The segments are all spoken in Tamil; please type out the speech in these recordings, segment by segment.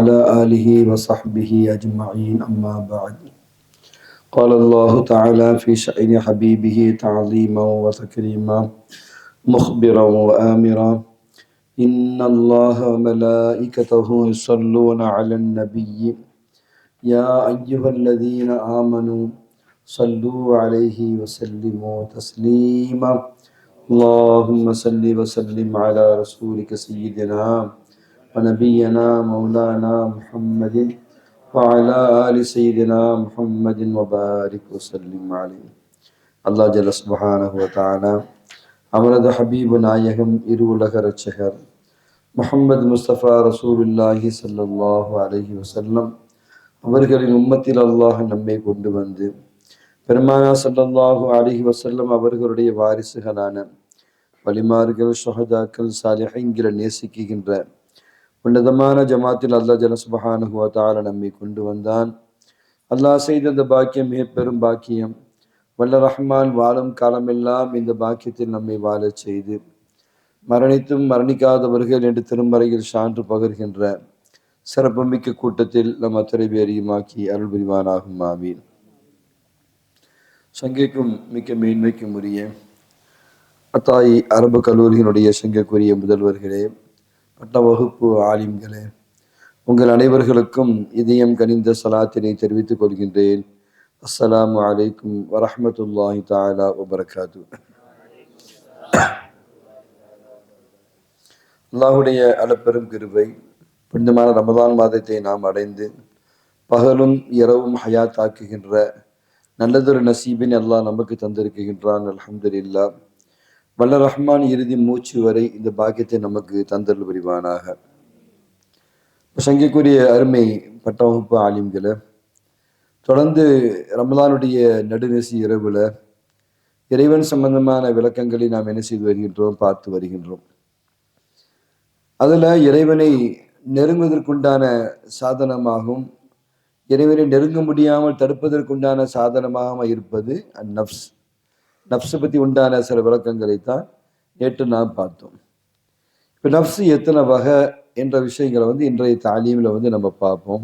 وعلى آله وصحبه أجمعين أما بعد قال الله تعالى في شأن حبيبه تعظيما وتكريما مخبرا وآمرا إن الله وملائكته يصلون على النبي يا أيها الذين آمنوا صلوا عليه وسلموا تسليما اللهم صل وسلم على رسولك سيدنا ونبينا مولانا محمد وعلى آل سيدنا محمد وبارك وسلم عليه. அல்லாஹ் ஜல்ல சுப்ஹானஹு வ தஆலா அவனது ஹபீபு நாயகம் இரு உலக ரட்சகர் முஹம்மது முஸ்தபா ரசூலுல்லாஹி ஸல்லல்லாஹு அலைஹி வஸல்லம் அவர்களின் உம்மத்தில் அல்லாஹ் நம்மை கொண்டு வந்து பெருமானா ஸல்லல்லாஹு அலைஹி வஸல்லம் அவர்களுடைய வாரிசுகளான வலிமார்கள், ஷுஹதாக்கள், சாலிஹீன்களை நேசிக்கின்ற உன்னதமான ஜமாத்தில் அல்லாஹ் ஜல்ல சுப்ஹானஹு வ தஆலா நம்மை கொண்டு வந்தான். அல்லாஹ் செய்த இந்த பாக்கியம் மிக பெரும் பாக்கியம். வல்ல ரஹ்மான் வாழும் காலமெல்லாம் இந்த பாக்கியத்தில் நம்மை வாழச் செய்து மரணித்தும் மரணிக்காதவர்கள் என்று திருமறையில் சான்று பகர்கின்ற சிறப்புமிக்க கூட்டத்தில் நம் அத்தனை பேரையுமாக்கி அருள் புரிவானாகும். ஆமீன். சங்கைக்கும் மிக்க மேன்மைக்கும் உரிய அத்தாயி அரபு கல்லூரியினுடைய சங்கைக்குரிய முதல்வர்களே, பட்ட வகுப்பு ஆலிம்களே, உங்கள் அனைவர்களுக்கும் இதயம் கனிந்த சலாத்தினை தெரிவித்துக் கொள்கின்றேன். அஸ்ஸலாமு அலைக்கும் வரஹ்மத்துல்லாஹி தஆலா வபரகாத்து. அல்லாஹுடைய அளப்பெரும் கிருபை, புனிதமான ரமதான் மாதத்தை நாம் அடைந்து பகலும் இரவும் ஹயாத் ஆக்குகின்ற நல்லதொரு நசீபின் அல்லாஹ் நமக்கு தந்திருக்கின்றான். அல்ஹம்துலில்லாஹ். வல்ல ரஹ்மான் இறுதி மூச்சு வரை இந்த பாக்கியத்தை நமக்கு தந்தருள் புரிவானாக. சங்கைக்குரிய அருமை பட்ட வகுப்பு ஆலிம்களை, தொடர்ந்து ரமலானுடைய நடுநிசி இரவுல இறைவன் சம்பந்தமான விளக்கங்களை நாம் என்ன செய்து வருகின்றோம், பார்த்து வருகின்றோம். அதுல இறைவனை நெருங்குவதற்குண்டான சாதனமாகவும் இறைவனை நெருங்க முடியாமல் தடுப்பதற்குண்டான சாதனமாக இருப்பது நப்ஸ். நப்ஸை பற்றி உண்டான சில விளக்கங்களைத்தான் நேற்று நாம் பார்த்தோம். இப்போ நப்ஸ் எத்தனை வகை என்ற விஷயங்களை இன்றைய தாலீமில் நம்ம பார்ப்போம்.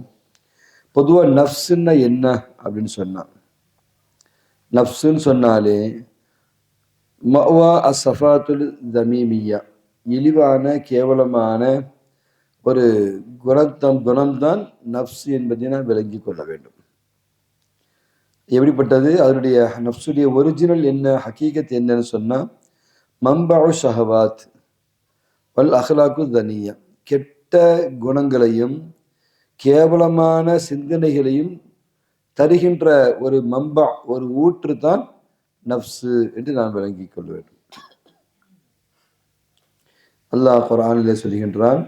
பொதுவாக நப்ஸுன்னா என்ன அப்படின்னு சொன்னான், நப்ஸுன்னு சொன்னாலே மவா அசஃபாத்துல் தமீமியா, இழிவான கேவலமான ஒரு குணம்தான் நப்ஸ் என்பதை நாம் விளங்கி கொள்ள வேண்டும். எப்படிப்பட்டது, அதனுடைய நப்சுடைய ஒரிஜினல் என்ன, ஹகீகத் என்னன்னு சொன்னா மம்பஉ ஷஹவாத் வல் அஹ்லாக்கு தனியா, கெட்ட குணங்களையும் கேவலமான சிந்தனைகளையும் தருகின்ற ஒரு மம்பா, ஒரு ஊற்று தான் நப்சு என்று நாம் விளங்கிக் கொள்ள வேண்டும். அல்லாஹ் குர்ஆனிலே சொல்கின்றான்,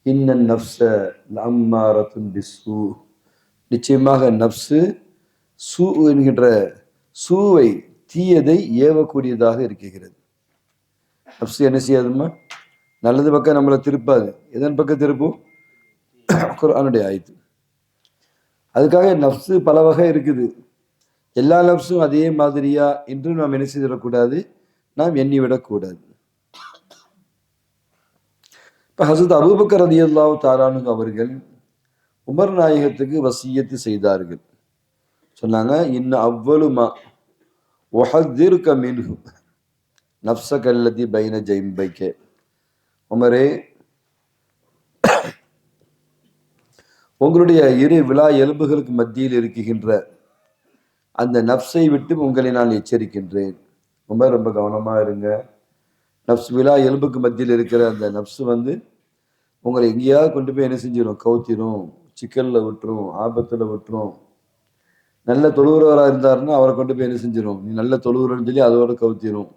இன்னன் நஃப்ஸ லஅம்மாரத்துன் பிஸ்ஸூ, நிச்சயமாக நப்சு சூ என்கின்ற சூவை, தீயதை ஏவக்கூடியதாக இருக்கிறது. நப்சு என்ன செய்யாதுமா, நல்லது பக்கம் நம்மளை திருப்பாது. எதன் பக்கம் திருப்பும்? குர்ஆனுடைய ஆயத்து. அதுக்காக நப்சு பல வகை இருக்குது. எல்லா நப்சும் அதே மாதிரியா என்று நாம் என்ன செய்திடக்கூடாது, நாம் எண்ணிவிடக்கூடாது. இப்போ ஹஸரத் அபூபக்கர் ரலியல்லாஹு தஆலா அன்ஹு அவர்கள் உமர் நாயகத்துக்கு வசியத்து செய்தார்கள். சொன்னாங்க, இன்ன அவ்வளுமா உஹத்திருக மின்ஹு நஃப்ஸக அல்லதி பைன ஜைம்பைக, உமரே, உங்களுடைய இரு விலா எலும்புகளுக்கு மத்தியில் இருக்குகின்ற அந்த நஃப்ஸை விட்டு உங்களை நான் எச்சரிக்கின்றேன். உமர், ரொம்ப கவனமா இருங்க. நஃப்ஸ், விலா எலும்புக்கு மத்தியில் இருக்கிற அந்த நஃப்ஸ் உங்களை எங்கேயாவது கொண்டு போய் என்ன செஞ்சிடும், கவுத்திரும், சிக்கல்ல விட்டுரும், ஆபத்துல விட்டுரும். நல்ல தொழுகிறவராக இருந்தாருன்னா அவரை கொண்டு போய் என்ன செஞ்சிடும், நீ நல்ல தொழுகிறன்னு சொல்லி அதோட கவுத்திரும்.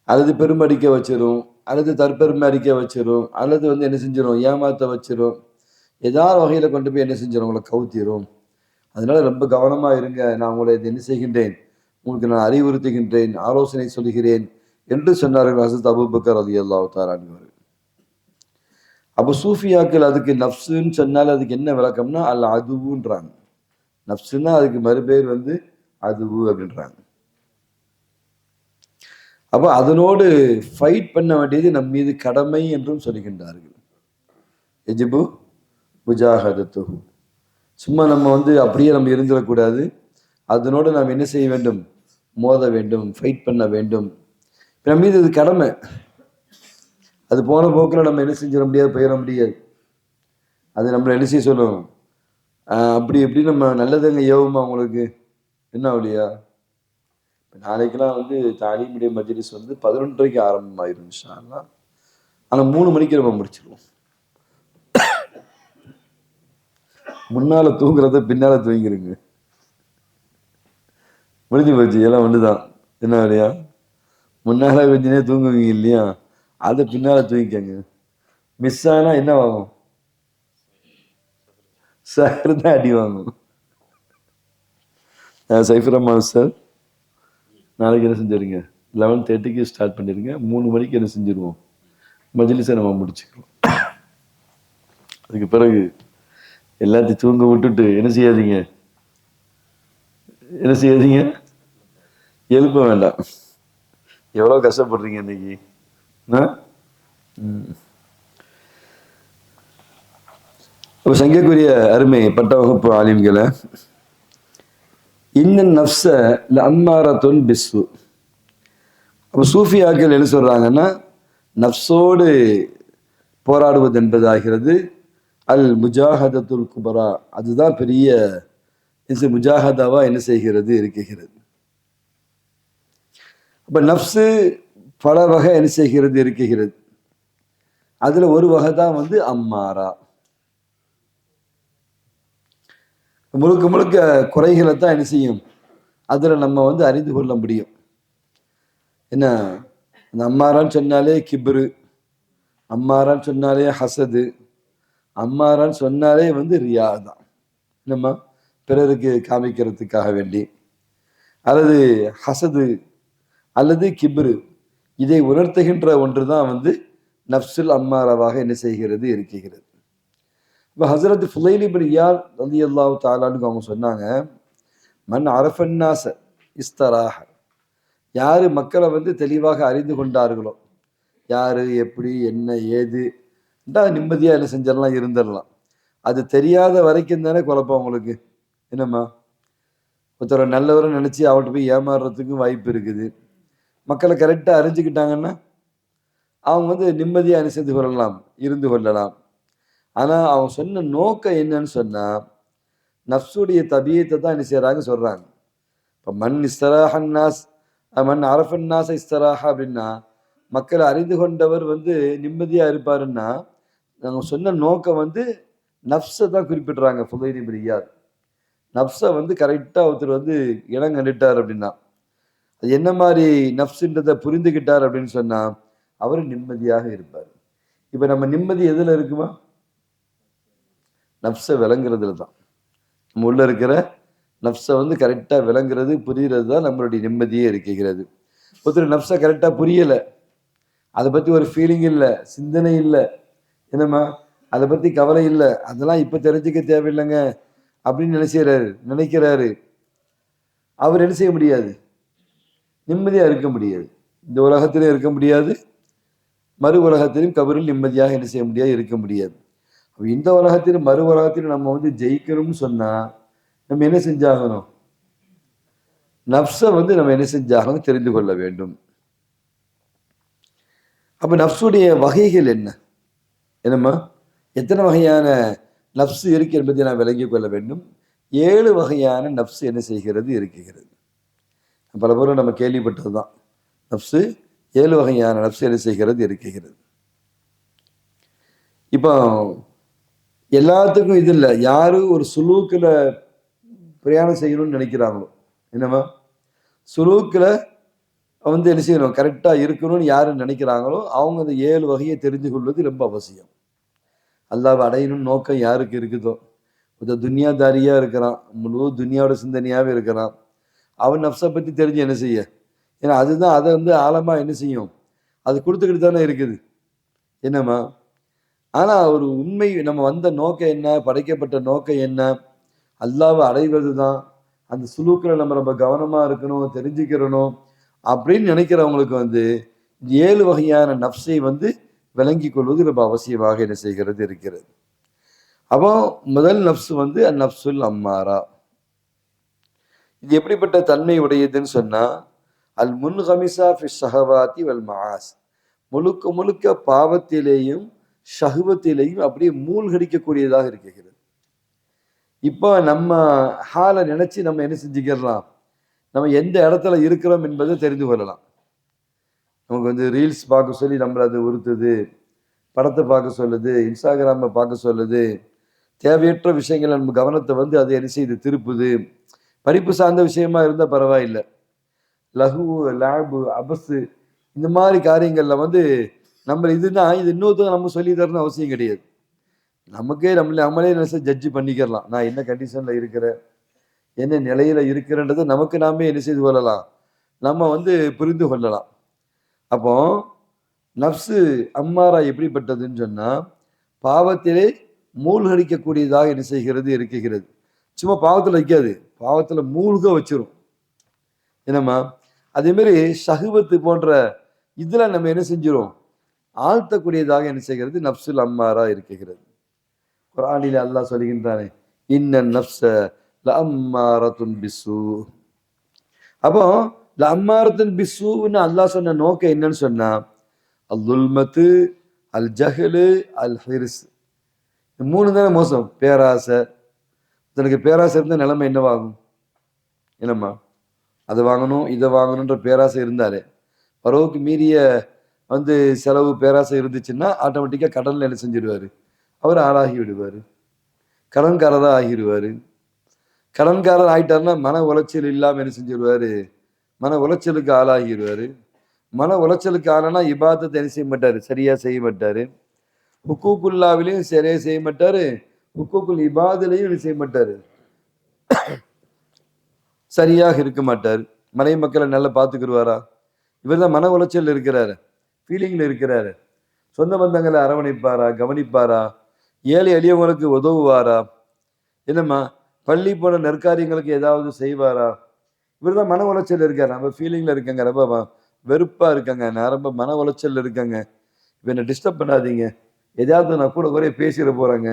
அல்லது பெருமடிக்க வச்சிரும், அல்லது தற்பெருமை அடிக்க வச்சிரும், அல்லது என்ன செஞ்சிடும், ஏமாத்த வச்சிரும். ஏதாவது வகையில கொண்டு போய் என்ன செஞ்சிடும், உங்களை கவுத்திரும். அதனால ரொம்ப கவனமா இருங்க. நான் உங்களை என்ன செய்கின்றேன், உங்களுக்கு நான் அறிவுறுத்துகின்றேன், ஆலோசனை சொல்கிறேன் என்று சொன்னார்கள் ஹஸரத் அபூபக்கர் ரலியல்லாஹு தஆலா அன்ஹு. அப்போ சூஃபியாக்கள் அதுக்கு நஃப்ஸுன்னு சொன்னால அதுக்கு என்ன விளக்கம்னா அல் அதுவுன்றாங்க. நஃப்ஸுன்னா அதுக்கு மறுபேர் அதுவு அப்படின்றாங்க. அப்போ அதனோடு ஃபைட் பண்ண வேண்டியது நம் மீது கடமை என்றும் சொல்கின்றார்கள். எஜிபு முஜாஹதத்துஹு. சும்மா நம்ம வந்து அப்படியே நம்ம இருந்துடக்கூடாது. அதனோடு நாம் என்ன செய்ய வேண்டும்? மோத வேண்டும், ஃபைட் பண்ண வேண்டும். நம்ம மீது இது கடமை. அது போன போக்கில் நம்ம என்ன செஞ்சிட முடியாது, போயிட முடியாது. அது நம்மளை என்ன செய்ய சொல்லும்? அப்படி எப்படி நம்ம நல்லதுங்க ஏவுமா உங்களுக்கு என்ன ஆகலையா? நாளைக்கெல்லாம் வந்து தாலிமுடைய மஜ்லிஸ் வந்து 11:30 ஆரம்பமாயிரும் இன்ஷா அல்லாஹ். ஆனால் 3 மணிக்கு நம்ம முடிச்சிருவோம். முன்னால தூங்குறத பின்னால தூங்கிருங்க. முடிஞ்சு போச்சு, எல்லாம் ஒண்ணுதான். என்ன இல்லையா? முன்னால கொஞ்ச நேரம் தூங்குவீங்க இல்லையா, அதை பின்னால தூங்கிக்கங்க. மிஸ் ஆனா என்ன ஆகும்? சார் தான் அடி வாங்கும். சைஃபர் ரஹ்மான் சார் நாளைக்கு என்ன செஞ்சிருங்க, 11:30க்கு ஸ்டார்ட் பண்ணிருங்க. 3 மணிக்கு என்ன செஞ்சிருவோம், மஜ்லிஸை நம்ம முடிச்சுக்கிறோம். அதுக்கு பிறகு எல்லாத்தையும் தூங்க விட்டுட்டு என்ன செய்யாதீங்க, எழுப்ப வேண்டாம். எவ்வளவு கஷ்டப்படுறீங்க இன்னைக்கு. சங்கைக்குரிய அருமை பட்ட வகுப்பு ஆலிம்களை, இன்னன் நஃப்ஸ லஅம்மாரத்துன் பிஸ்ஸு. அப்போ சூஃபியாக்கள் என்ன சொல்றாங்கன்னா, நஃப்ஸோடு போராடுவது என்பதாகிறது அல் முஜாஹதத்துல் குபரா, அதுதான் பெரிய முஜாஹதாவா என்ன செய்கிறது, இருக்கிறது. அப்ப நஃப்ஸு பல வகை என்ன செய்கிறது, இருக்கிறது. அதுல ஒரு வகை தான் வந்து அம்மாரா. முழுக்க முழுக்க குறைகளை தான் என்ன செய்யும், அதுல நம்ம வந்து அறிந்து கொள்ள முடியும். என்ன, அந்த அம்மாரான்னு சொன்னாலே கிப்ரு, அம்மாரான்னு சொன்னாலே ஹசது, அம்மாரான்னு சொன்னாலே வந்து ரியா தான். நம்ம பிறருக்கு காமிக்கிறதுக்காக வேண்டி, அல்லது ஹசது அல்லது கிப்ரு, இதை உணர்த்துகின்ற ஒன்று தான் வந்து நஃப்ஸுல் அம்மாராவாக என்ன செய்கிறது, இருக்கிறது. இப்போ ஹஸரத் ஃபுலைல் இப்னு இயாத் ரலியல்லாஹு தஆலா அன்ஹு அவங்க சொன்னாங்க, மன் அரஃபன்னாஸ இஸ்தராஹ, யாரு மக்களை வந்து தெளிவாக அறிந்து கொண்டார்களோ, யாரு எப்படி என்ன ஏது நிம்மதியா என்ன செஞ்சிடலாம், இருந்துடலாம். அது தெரியாத வரைக்கும் தானே குழப்பம் உங்களுக்கு. என்னம்மா, ஒருத்தர நல்லவரை நினைச்சு அவர்கிட்ட போய் ஏமாறுறதுக்கும் வாய்ப்பு இருக்குது. மக்களை கரெக்டா அறிஞ்சுக்கிட்டாங்கன்னா அவங்க வந்து நிம்மதியா என்ன செய்து கொள்ளலாம், இருந்து கொள்ளலாம். ஆனா அவங்க சொன்ன நோக்கம் என்னன்னு சொன்னா, நஃப்ஸுடைய தபியத்தை தான் என்ன செய்யறாங்க சொல்றாங்க. இப்போ மண் இஸ்தராஹன்னாஸ், மண் அரஃபன்னாஸ் இஸ்தராஹா அப்படின்னா, மக்களை அறிந்து கொண்டவர் வந்து நிம்மதியா இருப்பாருன்னா, நாங்கள் சொன்ன நோக்கம் வந்து நஃப்ஸை தான் குறிப்பிடுறாங்க ஃபுலைல் இப்னு இயாத். நஃப்ஸை வந்து கரெக்டாக ஒருத்தர் வந்து இடம் கண்டுட்டார் அப்படின்னா, அது என்ன மாதிரி நஃப்ஸுன்றதை புரிந்துகிட்டார் அப்படின்னு சொன்னா அவர் நிம்மதியாக இருப்பார். இப்போ நம்ம நிம்மதி எதுல இருக்குமா? நஃப்ஸை விளங்குறதுல தான். நம்ம உள்ள இருக்கிற நஃப்ஸை வந்து கரெக்டாக விளங்குறது புரிகிறது தான் நம்மளுடைய நிம்மதியே இருக்கிறது. ஒருத்தர் நஃப்ஸை கரெக்டாக புரியலை, அதை பற்றி ஒரு ஃபீலிங் இல்லை, சிந்தனை இல்லை, என்னம்மா அதை பற்றி கவலை இல்லை, அதெல்லாம் இப்போ தெரிஞ்சுக்க தேவையில்லைங்க அப்படின்னு நினைக்கிறாரு. அவர் என்ன செய்ய முடியாது, நிம்மதியாக இருக்க முடியாது. இந்த உலகத்திலும் இருக்க முடியாது, மறு உலகத்திலும் கபரில் நிம்மதியாக என்ன செய்ய முடியாது, இருக்க முடியாது. இந்த உலகத்திலும் மறு உலகத்திலும் நம்ம வந்து ஜெயிக்கணும்னு சொன்னா நம்ம என்ன செஞ்சாகணும், நஃப்ஸை வந்து நம்ம என்ன செஞ்சாகணும், தெரிந்து கொள்ள வேண்டும். அப்ப நஃப்ஸுடைய வகைகள் என்ன, என்னம்மா எத்தனை வகையான நஃப்ஸ் இருக்கு என்பதை நான் விளங்கிக் கொள்ள வேண்டும். 7 வகையான நஃப்ஸ் என்ன செய்கிறது, இருக்கிறது. பல பேரும் நம்ம கேள்விப்பட்டதுதான், நஃப்ஸு 7 வகையான நஃப்ஸ் என்ன செய்கிறது, இருக்கிறது. இப்போ எல்லாத்துக்கும் இது இல்லை. யாரு ஒரு சுலூக்கில் பிரயாணம் செய்யணும்னு நினைக்கிறாங்களோ, என்னம்மா சுலூக்கில் வந்து என்ன செய்யணும், கரெக்டாக இருக்கணும்னு யாரு நினைக்கிறாங்களோ அவங்க அந்த 7 வகையை தெரிந்து கொள்வது ரொம்ப அவசியம். அல்லாஹ்வை அடையணும்னு நோக்கம் யாருக்கு இருக்குதோ, ஒரு துன்யாதாரியா இருக்கிறான், முழு துன்யாவோட சிந்தனையாவே இருக்கிறான், அவன் நஃப்ஸை பற்றி தெரிஞ்சு என்ன செய்ய, ஏன்னா அதுதான் அதை வந்து ஆழமா என்ன செய்யும், அது கொடுத்துக்கிட்டு தானே இருக்குது. என்னம்மா, ஆனா ஒரு உண்மை நம்ம வந்த நோக்கம் என்ன, படைக்கப்பட்ட நோக்கம் என்ன, அல்லாஹ்வை அடைவது தான். அந்த சுலூக்கில் நம்ம ரொம்ப கவனமா இருக்கணும், தெரிஞ்சுக்கிறணும் அப்படின்னு நினைக்கிறவங்களுக்கு வந்து 7 வகையான நஃப்ஸை வந்து விளங்கி கொள்வது ரொம்ப அவசியமாக என்ன செய்கிறது, இருக்கிறது. அப்போ முதல் நப்சு வந்து நப்சுல் அம்மாரா. இது எப்படிப்பட்ட தன்மை உடையதுன்னு சொன்னா, அல் முன்ஹமிசா ஃபி ஷஹவாத்தி வல் மஆஸ், முழுக்க முழுக்க பாவத்திலேயும் ஷஹ்வத்திலேயும் அப்படியே மூழ்கடிக்கக்கூடியதாக இருக்கிறது. இப்போ நம்ம ஹாலை நினைச்சு நம்ம என்ன செஞ்சுக்கலாம், நம்ம எந்த இடத்துல இருக்கிறோம் என்பதை தெரிந்து கொள்ளலாம். நமக்கு வந்து ரீல்ஸ் பார்க்க சொல்லி நம்மளை அது உறுத்துது, படத்தை பார்க்க சொல்லுது, இன்ஸ்டாகிராமை பார்க்க சொல்லுது, தேவையற்ற விஷயங்கள் நம்ம கவனத்தை வந்து அதை என்ன செய்யுது, திருப்புது. படிப்பு சார்ந்த விஷயமா இருந்தால் பரவாயில்லை, லகு லேபு அபஸு இந்த மாதிரி காரியங்கள்ல வந்து நம்ம இதுதான் இது இன்னொருத்தர் நம்ம சொல்லி தரணும் அவசியம் கிடையாது. நமக்கே நம்மளே ஜட்ஜி பண்ணிக்கிறலாம். நான் என்ன கண்டிஷன்ல இருக்கிறேன், என்ன நிலையில இருக்கிறேன்றதை நமக்கு நாமே என்ன செய்து கொள்ளலாம், நம்ம வந்து புரிந்து கொள்ளலாம். அப்போ நப்சு அம்மாரா எப்படிப்பட்டதுன்னு சொன்னா, பாவத்திலே மூழ்கடிக்கக்கூடியதாக என்ன செய்கிறது இருக்கிறது. சும்மா பாவத்தில் வைக்காது, பாவத்தில் மூழ்க வச்சிரும். என்னம்மா அதே மாதிரி ஷஹ்வத்து போன்ற இதுல நம்ம என்ன செஞ்சிரும், ஆழ்த்தக்கூடியதாக என்ன செய்கிறது, நப்சுல் அம்மாரா இருக்கிறது. குர்ஆனிலே அல்லாஹ் சொல்கின்றானே, இன்ன நப்ஸ லஅம்மாரத்துன் பிஸ்ஸூ. அப்போ லஅம்மாரத்துன் பிஸ்ஸூன்னு அல்லாஹ் சொன்ன நோக்கம் என்னன்னு சொன்னா, அல் துல்மத்து, அல் ஜஹலு, அல் ஹிர்ஸ். மூணு தானே மோசம். பேராசை, தனக்கு பேராசை இருந்த நிலைமை என்னவாகும், என்னம்மா அதை வாங்கணும் இதை வாங்கணுன்ற பேராசை இருந்தாலே, பரவுக்கு மீறிய வந்து செலவு பேராசை இருந்துச்சுன்னா ஆட்டோமேட்டிக்காக கடனில் என்ன செஞ்சிடுவார், அவர் ஆளாகி விடுவார், கடன்காரராக ஆகிடுவார். கடன்காரர் ஆகிட்டாருன்னா மன உளைச்சல் இல்லாமல் என்ன செஞ்சிடுவார், மன உளைச்சலுக்கு ஆளாகிடுவார். மன உளைச்சலுக்கு ஆனா இபாதத்தை என்ன செய்ய மாட்டார், சரியாக செய்ய மாட்டார். ஹுக்கூக்குல்லாவிலையும் சரியாக செய்ய மாட்டார், ஹுக்கூக்குல் இபாதிலையும் என்ன செய்ய மாட்டார், சரியாக இருக்க மாட்டார். மனை மக்களை நல்லா பார்த்துக்கிடுவாரா, இவர் தான் மன உளைச்சல் இருக்கிறாரு, ஃபீலிங்கில் இருக்கிறாரு. சொந்த பந்தங்களை அரவணைப்பாரா, கவனிப்பாரா, ஏழை எளியவங்களுக்கு உதவுவாரா, என்னம்மா பள்ளி போன நற்காரியங்களுக்கு ஏதாவது செய்வாரா, இவர் தான் மன உளைச்சல் இருக்காரு. நம்ம ஃபீலிங்கில் இருக்கங்க, ரொம்ப வெறுப்பாக இருக்காங்க, நான் ரொம்ப மன உளைச்சல் இருக்கங்க, இவனை டிஸ்டர்ப் பண்ணாதீங்க, எதாவது நான் கூட குறைய பேசிட போகிறேங்க,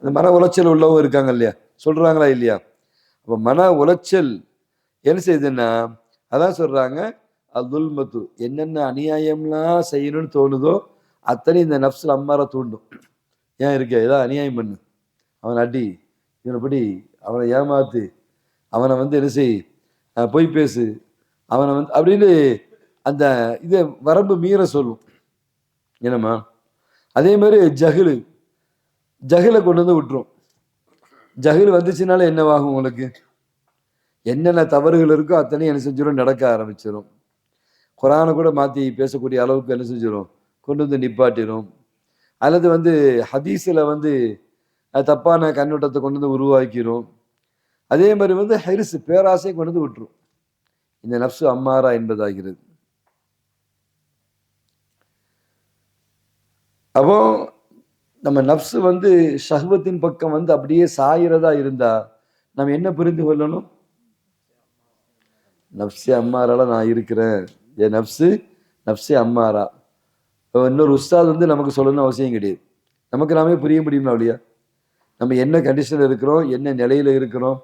அந்த மன உளைச்சல் உள்ளவங்க இருக்காங்க இல்லையா, சொல்கிறாங்களா இல்லையா. அப்போ மன உளைச்சல் என்ன செய்யுதுன்னா, அதான் சொல்றாங்க அதுல்மத்து, என்னென்ன அநியாயம்லாம் செய்யணும்னு தோணுதோ அத்தனை இந்த நப்சுல் அம்மாரா தூண்டும். ஏன் இருக்க, ஏதாவது அநியாயம் பண்ணு, அவனை அடி, இவனை படி, அவனை ஏமாத்து, அவனை வந்து என்ன செய், பொய் பேசு, அவனை வந்து அப்படின்னு அந்த இதை வரம்பு மீற சொல்லும். என்னம்மா அதே மாதிரி ஜஹிலு, ஜஹிலை கொண்டு வந்து விட்டுரும். ஜஹில் வந்துச்சுனால என்னவாகும், உங்களுக்கு என்னென்ன தவறுகள் இருக்கோ அத்தனையும் என்ன செஞ்சிடும், நடக்க ஆரம்பிச்சிடும். குரானை கூட மாற்றி பேசக்கூடிய அளவுக்கு என்ன செஞ்சிடும், கொண்டு வந்து நிப்பாட்டிடும். அல்லது வந்து ஹதீஸில் வந்து தப்பான கண்ணோட்டத்தை கொண்டு வந்து உருவாக்கிடும். அதே மாதிரி வந்து ஹரிசு பேராசையை கொண்டு வந்து விட்டுரும். இந்த நப்சு அம்மாரா என்பதாகிறது. அப்போ நம்ம நப்சு வந்து ஷஹ்வத்தின் பக்கம் வந்து அப்படியே சாயிறதா இருந்தா நம்ம என்ன புரிந்து கொள்ளணும், நப்சே அம்மாரால நான் இருக்கிறேன், என் நப்சு நப்சே அம்மாரா. இன்னொரு உஸ்தாத் வந்து நமக்கு சொல்லணும்னு அவசியம் கிடையாது, நமக்கு நாமே புரிய முடியுமா இல்லையா, நம்ம என்ன கண்டிஷனில் இருக்கிறோம், என்ன நிலையில இருக்கிறோம்,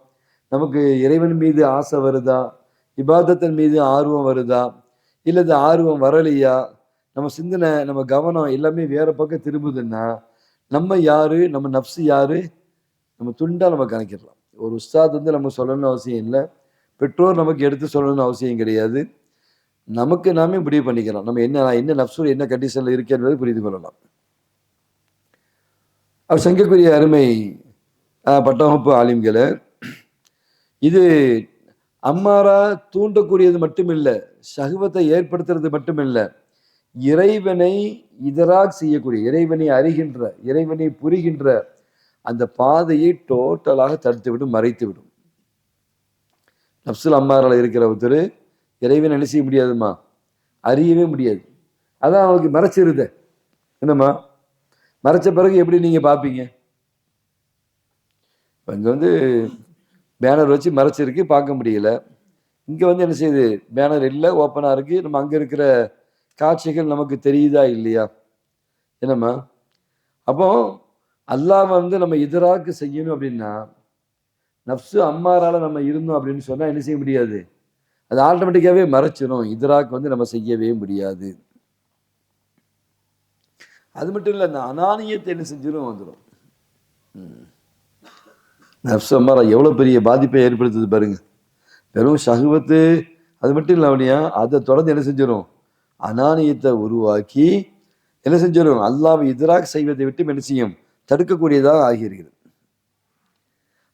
நமக்கு இறைவன் மீது ஆசை வருதா, இபாதத்தின் மீது ஆர்வம் வருதா, இல்லை இது ஆர்வம் வரலையா, நம்ம சிந்தனை நம்ம கவனம் எல்லாமே வேற பக்கம் திரும்புதுன்னா நம்ம யாரு, நம்ம நப்சு யாரு, நம்ம துண்டா நம்ம கணக்கிடலாம். ஒரு உஸ்தாத் வந்து நம்ம சொல்லணும்னு அவசியம் இல்லை, பெற்றோர் நமக்கு எடுத்து சொல்லணும்னு அவசியம் கிடையாது, நமக்கு நாமே முடிவு பண்ணிக்கலாம் நம்ம என்ன நப்சு என்ன கண்டிஷன்ல இருக்கு என்பதை புரிந்து கொள்ளலாம். அவர் சங்கக்குரிய அருமை பட்டவகுப்பு ஆலிம்களை, இது அம்மாரா தூண்டக்கூடியது மட்டுமில்லை, ஷஹ்வத்தை ஏற்படுத்துறது மட்டுமில்லை, இறைவனை இதராக செய்யக்கூடிய, இறைவனை அறிகின்ற, இறைவனை புரிகின்ற அந்த பாதையை டோட்டலாக தடுத்துவிடும், மறைத்துவிடும். நப்சுல் அம்மாரால இருக்கிற ஒருத்தர் இறைவன் என்ன செய்ய முடியாதுமா, அறியவே முடியாது. அதான் அவங்களுக்கு மறைச்சிருத. என்னம்மா மறைச்ச பிறகு எப்படி நீங்க பார்ப்பீங்க, இங்கே வந்து பேனர் வச்சு மறைச்சிருக்கு, பார்க்க முடியல. இங்கே வந்து என்ன செய்யுது, பேனர் இல்லை, ஓப்பனாக இருக்கு, நம்ம அங்கே இருக்கிற காட்சிகள் நமக்கு தெரியுதா இல்லையா, என்னம்மா. அப்போ அல்லாஹ் வந்து நம்ம இதராக்கு செய்யணும் அப்படின்னா நஃப்ஸு அம்மாரால நம்ம இருந்தோம் அப்படின்னு சொன்னா என்ன செய்ய முடியாது, அது ஆட்டோமேட்டிக்காவே மறைச்சிடும். இதராக்கு வந்து நம்ம செய்யவே முடியாது. அது மட்டும் இல்லை, அந்த அனானியத்தை என்ன செஞ்சிடும் வந்துடும். நஃப்ஸு அம்மாரா எவ்வளோ பெரிய பாதிப்பை ஏற்படுத்துது பாருங்க. வெறும் ஷஹ்வத்து அது மட்டும் இல்லை அப்படியா, அதை தொடர்ந்து என்ன செஞ்சிடும், அனானியத்தை உருவாக்கி என்ன செஞ்சிடும், அல்லாஹ்வை இதராக் செய்வதை விட்டு என்ன செய்யும், தடுக்கக்கூடியதாக ஆகியிருக்கிறது.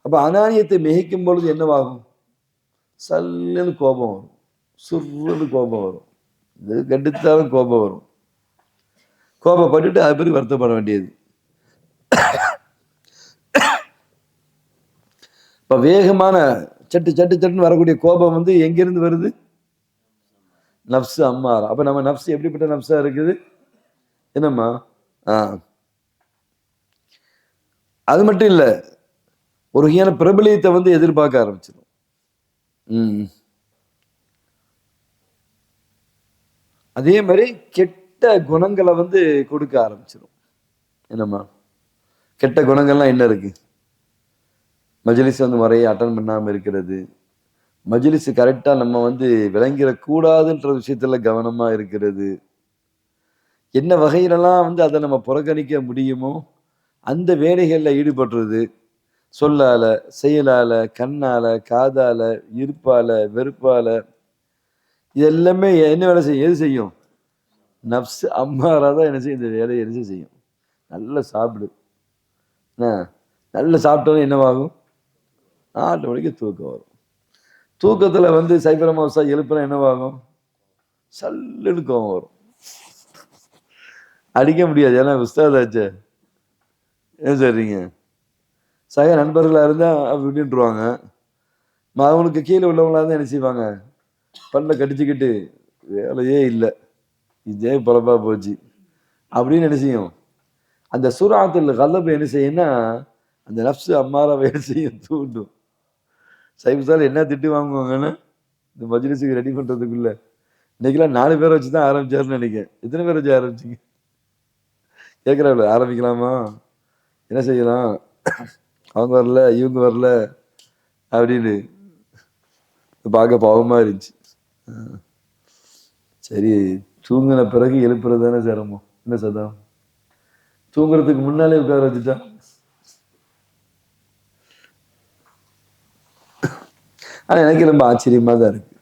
அப்போ அனானியத்தை மிகைக்கும் பொழுது என்னவாகும், சல்லுன்னு கோபம் வரும், சுருன்னு கோபம் வரும், இது கண்டித்தாலும் கோபம் வரும். கோபப்பட்டுட்டு அது பிறகு வருத்தப்பட வேண்டியது. இப்போ வேகமான சட்டு சட்டு சட்டுன்னு வரக்கூடிய கோபம் வந்து எங்கிருந்து வருது, நஃப்ஸு அம்மாரா. அப்போ நம்ம நஃப்ஸு எப்படிப்பட்ட நஃப்ஸா இருக்குது, என்னம்மா அது மட்டும் இல்லை, ஒரு வகையான பிரபலியத்தை வந்து எதிர்பார்க்க ஆரம்பிச்சிடும். அதே மாதிரி கெட்ட குணங்களை வந்து கொடுக்க ஆரம்பிச்சிடும். என்னம்மா கெட்ட குணங்கள்லாம் என்ன இருக்கு, மஜ்லிஸ் வந்து முறையை அட்டன் பண்ணாமல் இருக்கிறது, மஜ்லிஸ் கரெக்டாக நம்ம வந்து விளங்கிடக்கூடாதுன்ற விஷயத்துல கவனமா இருக்கிறது, என்ன வகையிலெல்லாம் வந்து அதை நம்ம புறக்கணிக்க முடியுமோ அந்த வேலைகளில் ஈடுபடுறது, சொல்லால, செயலால, கண்ணால, காதால, இருப்பால, வெறுப்பால, இது எல்லாமே என்ன வேலை செய்யும், எது செய்யும், நஃப்ஸ் அம்மாரா தான் என்ன செய்யும், இந்த வேலையை என்ன செய்யும். நல்லா சாப்பிடு, நல்லா சாப்பிட்டோன்னு என்னவாகும், ஆட்டோமேட்டிக்காக தூக்கம் வரும். தூக்கத்தில் வந்து சைபரமாசா எழுப்புனா என்னவாகும், சல்லுன்னு கோவம் வரும். அடிக்க முடியாது, ஏன்னா உஸ்தாதாச்சே. ஏன் சொல்றீங்க, சக நண்பர்களாக இருந்தால் அப்படின்ட்டுருவாங்க, அவனுக்கு கீழே உள்ளவங்களாக இருந்தால் என்ன செய்வாங்க, பல்ல கடிச்சுக்கிட்டு வேலையே இல்லை, இதே பொழப்பா போச்சு அப்படின்னு என்ன செய்யும். அந்த சூராத்தில் கல்லப்பை என்ன செய்யும்னா அந்த நஃப்ஸு அம்மாராவை என்ன செய்யும், தூண்டும். சைபுசால் என்ன திட்டு வாங்குவாங்கன்னா, இந்த மஜ்லிஸுக்கு ரெடி பண்ணுறதுக்குள்ள இன்னைக்கெல்லாம் 4 பேரை வச்சு தான் ஆரம்பிச்சாருன்னு நினைக்கிறேன். எத்தனை பேரை வச்சு ஆரம்பிச்சிங்க கேட்குறாங்களே, ஆரம்பிக்கலாமா, என்ன செய்யலாம், அவங்க வரல இவங்க வரல அப்படின்னு பார்க்க பாவமாக இருந்துச்சு. சரி, தூங்கின பிறகு எழுப்புறது தானே சிரமம், என்ன சதம், தூங்குறதுக்கு முன்னாலே உட்கார வச்சுட்டா. ஆனால் எனக்கு ரொம்ப ஆச்சரியமாக தான் இருக்கு.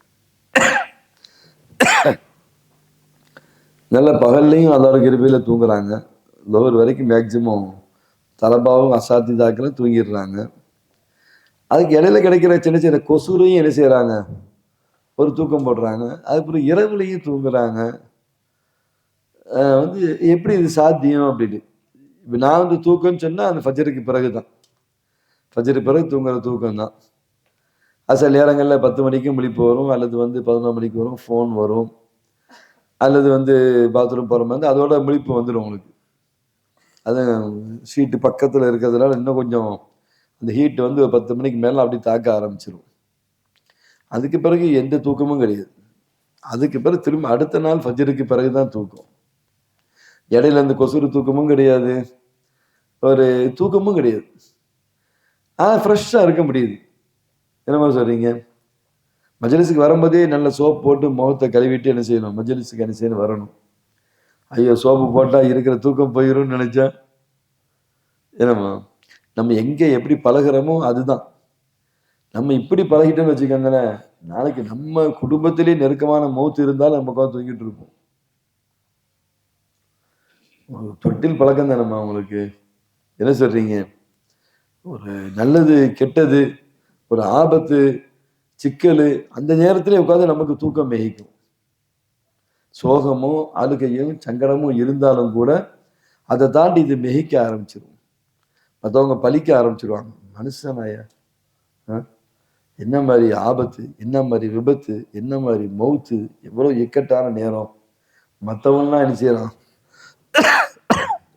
நல்ல பகல்லையும் அதோட கிருபையில் தூங்குறாங்க, லோவர் வரைக்கும் மேக்சிமம் தலபாவும் அசாத்திதாக்கில் தூங்கிடுறாங்க. அதுக்கு இடையில கிடைக்கிற சின்ன சின்ன கொசுரையும் என்ன செய்யறாங்க, ஒரு தூக்கம் போடுறாங்க. அதுக்கப்புறம் இரவுலையும் தூங்குறாங்க. வந்து எப்படி இது சாத்தியம் அப்படின்னு. இப்போ நான் வந்து தூக்கம்னு சொன்னால் அந்த ஃபஜருக்கு பிறகு தான், ஃபஜருக்கு பிறகு தூங்குற தூக்கம் தான். அது சில நேரங்களில் 10 மணிக்கும் முழிப்பு வரும், அல்லது வந்து 11 மணிக்கு வரும், ஃபோன் வரும், அல்லது வந்து பாத்ரூம் போகிற மாதிரி அதோட முழிப்பு வந்துடும் உங்களுக்கு. அது ஷீட்டு பக்கத்தில் இருக்கிறதுனால இன்னும் கொஞ்சம் அந்த ஹீட் வந்து 10 மணிக்கு மேலே அப்படி தாக்க ஆரம்பிச்சிடும். அதுக்கு பிறகு எந்த தூக்கமும் கிடையாது. அதுக்கு பிறகு திரும்ப அடுத்த நாள் ஃபஜருக்கு பிறகு தான் தூக்கம். இடையில அந்த கொசுறு தூக்கமும் கிடையாது, ஒரு தூக்கமும் கிடையாது. ஆனால் ஃப்ரெஷ்ஷாக இருக்க முடியுது. என்னமா சொல்றீங்க, மஜ்லிஸுக்கு வரும்போதே நல்ல சோப் போட்டு முகத்தை கழுவிட்டு என்ன செய்யணும், மஜ்லிஸுக்கு என்ன செய்யணும், வரணும். ஐயோ சோப்பு போட்டால் இருக்கிற தூக்கம் போயிடும்னு நினைச்சா என்னம்மா, நம்ம எங்கே எப்படி பழகிறோமோ அதுதான். நம்ம இப்படி பழகிட்டோன்னு வச்சுக்கோங்களேன், நாளைக்கு நம்ம குடும்பத்திலே நெருக்கமான மௌத்து இருந்தாலும் நம்ம உட்காந்து தூங்கிட்டு இருப்போம். தொட்டில் பழக்கம் தானம்மா உங்களுக்கு, என்ன சொல்றீங்க, ஒரு நல்லது கெட்டது, ஒரு ஆபத்து சிக்கல், அந்த நேரத்திலே உட்காந்து நமக்கு தூக்கம் மிகைக்கும். சோகமும் அழுகையும் சங்கடமும் இருந்தாலும் கூட அதை தாண்டி இது மிகைக்க ஆரம்பிச்சிடும். மற்றவங்க பழிக்க ஆரம்பிச்சிருவாங்க, மனுஷனாயா, என்ன மாதிரி ஆபத்து, என்ன மாதிரி விபத்து, என்ன மாதிரி மௌத்து, எவ்வளோ இக்கட்டான நேரம், மற்றவங்களாம் என்ன செய்யறான்,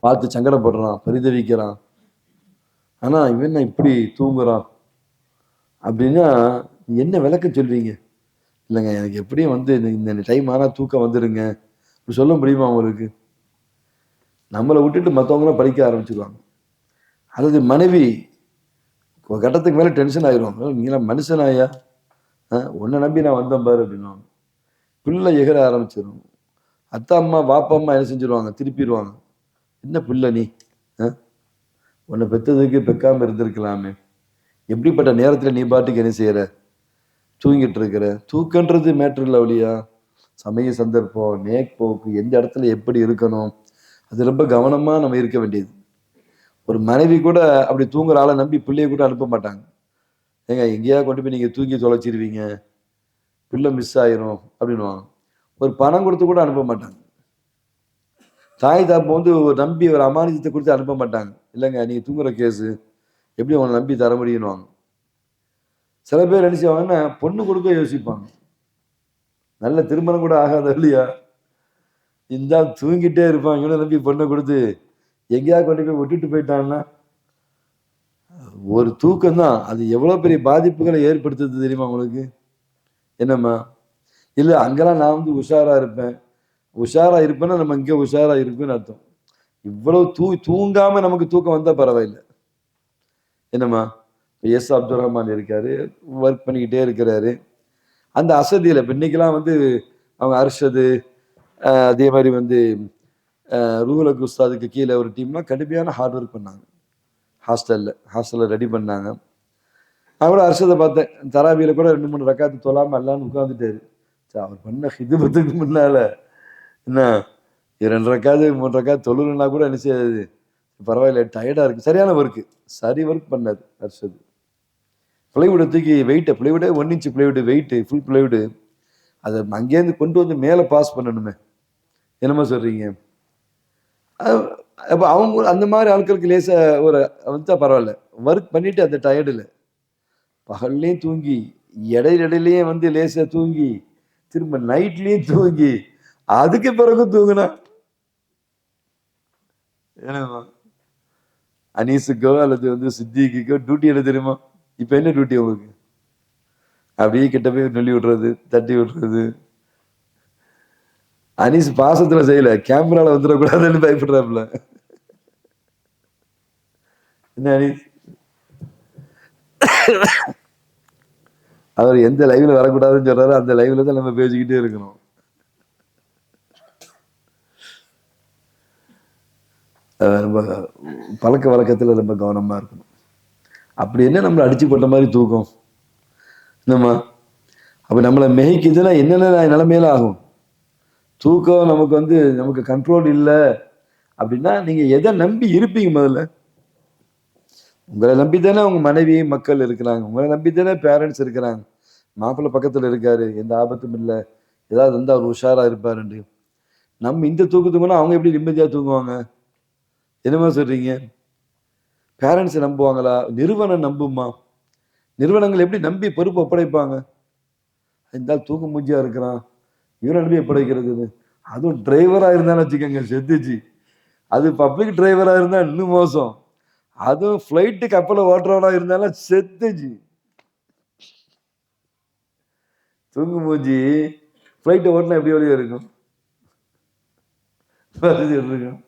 பார்த்து சங்கடப்படுறான், பரிதவிக்கிறான், ஆனால் இவன் இப்படி தூங்குறான் அப்படின்னா என்ன விளக்க சொல்றீங்க. இல்லைங்க எனக்கு எப்படியும் வந்து இந்த டைம் ஆனால் தூக்கம் வந்துடுங்க சொல்ல முடியுமா உங்களுக்கு. நம்மளை விட்டுட்டு மற்றவங்களாம் படிக்க ஆரம்பிச்சிருவாங்க. அல்லது மனைவி ஒரு கட்டத்துக்கு மேலே டென்ஷன் ஆயிரும். நீங்களாம் மனுஷனாயா, உன்னை நம்பி நான் வந்தேன் பாரு அப்படின்னுவாங்க. பிள்ளை எகிற ஆரம்பிச்சிடும். அத்தா அம்மா வாப்பா அம்மா என்ன செஞ்சிருவாங்க, திருப்பிடுவாங்க. என்ன பிள்ளை நீ, உன்னை பெற்றதுக்கு பெக்காம இருந்திருக்கலாமே, எப்படிப்பட்ட நேரத்தில் நீ பாட்டுக்கு என்ன செய்யற, தூங்கிட்டு இருக்கிற. தூக்கன்றது மேட்ரு இல்லை வழியா, சமய சந்தர்ப்பம், நேக்போக்கு, எந்த இடத்துல எப்படி இருக்கணும், அது ரொம்ப கவனமா நம்ம இருக்க வேண்டியது. ஒரு மனைவி கூட அப்படி தூங்குற ஆளை நம்பி பிள்ளைய கூட அனுப்ப மாட்டாங்க. ஏங்க எங்கேயா கொண்டு போய் நீங்க தூக்கி தொலைச்சிருவீங்க, பிள்ளை மிஸ் ஆயிரும் அப்படின்னுவாங்க. ஒரு பணம் கொடுத்து கூட அனுப்ப மாட்டாங்க. தாய் தாப்ப வந்து ஒரு நம்பி ஒரு அமானியத்தை கொடுத்து அனுப்ப மாட்டாங்க. இல்லைங்க நீங்க தூங்குற கேஸு, எப்படி உங்களை நம்பி தர முடியும்னுவாங்க. சில பேர் என்ன செய்வாங்கன்னா பொண்ணு கொடுக்க யோசிப்பாங்க. நல்ல திருமணம் கூட ஆகாத இல்லையா, இந்த தூங்கிட்டே இருப்பாங்க, இவனை நம்பி பொண்ணை கொடுத்து எங்கேயா கொண்டு போய் விட்டுட்டு போயிட்டான்னா, ஒரு தூக்கம் தான் அது எவ்வளவு பெரிய பாதிப்புகளை ஏற்படுத்துது தெரியுமா உங்களுக்கு? என்னம்மா, இல்ல அங்கெல்லாம் நான் வந்து உஷாரா இருப்பேன். உஷாரா இருப்பேன்னா நம்ம இங்க உஷாரா இருக்குன்னு அர்த்தம். இவ்வளவு தூங்காம நமக்கு தூக்கம் வந்தா பரவாயில்லை. என்னம்மா, எஸ் அப்துல் ரஹ்மான் இருக்காரு, ஒர்க் பண்ணிக்கிட்டே இருக்கிறாரு. அந்த அசதியில இன்னைக்கெல்லாம் வந்து அவங்க அர்ஷது, அதே மாதிரி வந்து ரூஹுல் உஸ்தாதுக்கு கீழே ஒரு டீம்லாம் கடுமையான ஹார்ட் ஒர்க் பண்ணாங்க. ஹாஸ்டலில் ரெடி பண்ணாங்க. நான் கூட அர்ஷதை பார்த்தேன், தராபியில கூட 2-3 ரக்காத்து தொழாம அல்லான்னு உட்காந்துட்டாரு. அவர் பண்ண ஹிதுபத்துக்கு முன்னால என்ன 2 ரக்காது 3 ரக்காது தொழுனா கூட என்ன செய்யாது, பரவாயில்ல டயர்டா இருக்கு. சரியான ஒர்க்கு, சரி ஒர்க் பண்ணாது அர்ஷது. பிளைவுட தூக்கி வெயிட்டை, பிளைவுட 1 inch plywood weight, full plywood, அதை அங்கேருந்து கொண்டு வந்து மேலே பாஸ் பண்ணணுமே. என்னமா சொல்றீங்க? அப்போ அவங்க அந்த மாதிரி ஆட்களுக்கு லேசா ஒரு வந்து பரவாயில்ல, ஒர்க் பண்ணிட்டு அந்த டயர்டில் பகல்லையும் தூங்கி, இடையிடையிலையும் வந்து லேசா தூங்கி, திரும்ப நைட்லயும் தூங்கி, அதுக்கு பிறகு தூங்கினா என்னமா, அனீஸுக்கோ அல்லது வந்து சித்திக்குக்கோ டியூட்டி என்ன தெரியுமா? இப்ப என்ன டியூட்டி உங்களுக்கு? அப்படியே கிட்ட போய் நெல்லி விடுறது, தட்டி விடுறது. அனீஸ் பாசத்துல செய்யல, கேமரால வந்துடக்கூடாதுன்னு பயப்படுறாப்புல. என்ன அனீஸ், அவர் எந்த லைவ்ல வரக்கூடாதுன்னு சொல்றாரோ அந்த லைவ்ல தான் நம்ம பேசிக்கிட்டே இருக்கணும். ரொம்ப பழக்க வழக்கத்துல ரொம்ப கவனமா இருக்கணும். அப்படி என்ன நம்மளை அடிச்சு போட்ட மாதிரி தூக்கம் என்னம்மா, அப்ப நம்மளை மெய்க்குதுன்னா என்னென்ன நிலைமையில ஆகும். தூக்கம் நமக்கு வந்து நமக்கு கண்ட்ரோல் இல்லை அப்படின்னா நீங்க எதை நம்பி இருப்பீங்க? முதல்ல உங்களை நம்பி தானே உங்க மனைவி மக்கள் இருக்கிறாங்க, உங்களை நம்பி தானே பேரண்ட்ஸ் இருக்கிறாங்க. மாப்பிள்ளை பக்கத்துல இருக்காரு, எந்த ஆபத்தும் இல்லை, ஏதாவது வந்து அவர் உஷாரா இருப்பாருண்டு. நம்ம இந்த தூக்கத்துக்குன்னா அவங்க எப்படி நிம்மதியா தூங்குவாங்க? என்னமா சொல்றீங்க? பேரண்ட்ஸ் நம்புவாங்களா? நிறுவனம் நம்புமா? நிறுவனங்கள் எப்படி நம்பி பொறுப்பு ஒப்படைப்பாங்க? இந்த தூக்க மூஞ்சியா இருக்கிறான், இவரை நம்பி ஒப்படைக்கிறது. அதுவும் டிரைவரா இருந்தாலும் வச்சுக்கோங்க செத்துச்சு. அது பப்ளிக் டிரைவரா இருந்தா இன்னும் மோசம். அதுவும் பிளைட்டு கப்பலை ஓட்டுறவனா இருந்தாலும் செத்துச்சு. தூங்கு மூஞ்சி பிளைட்டை ஓட்டினா எப்படி வழியா இருக்கும்? இருக்கும்.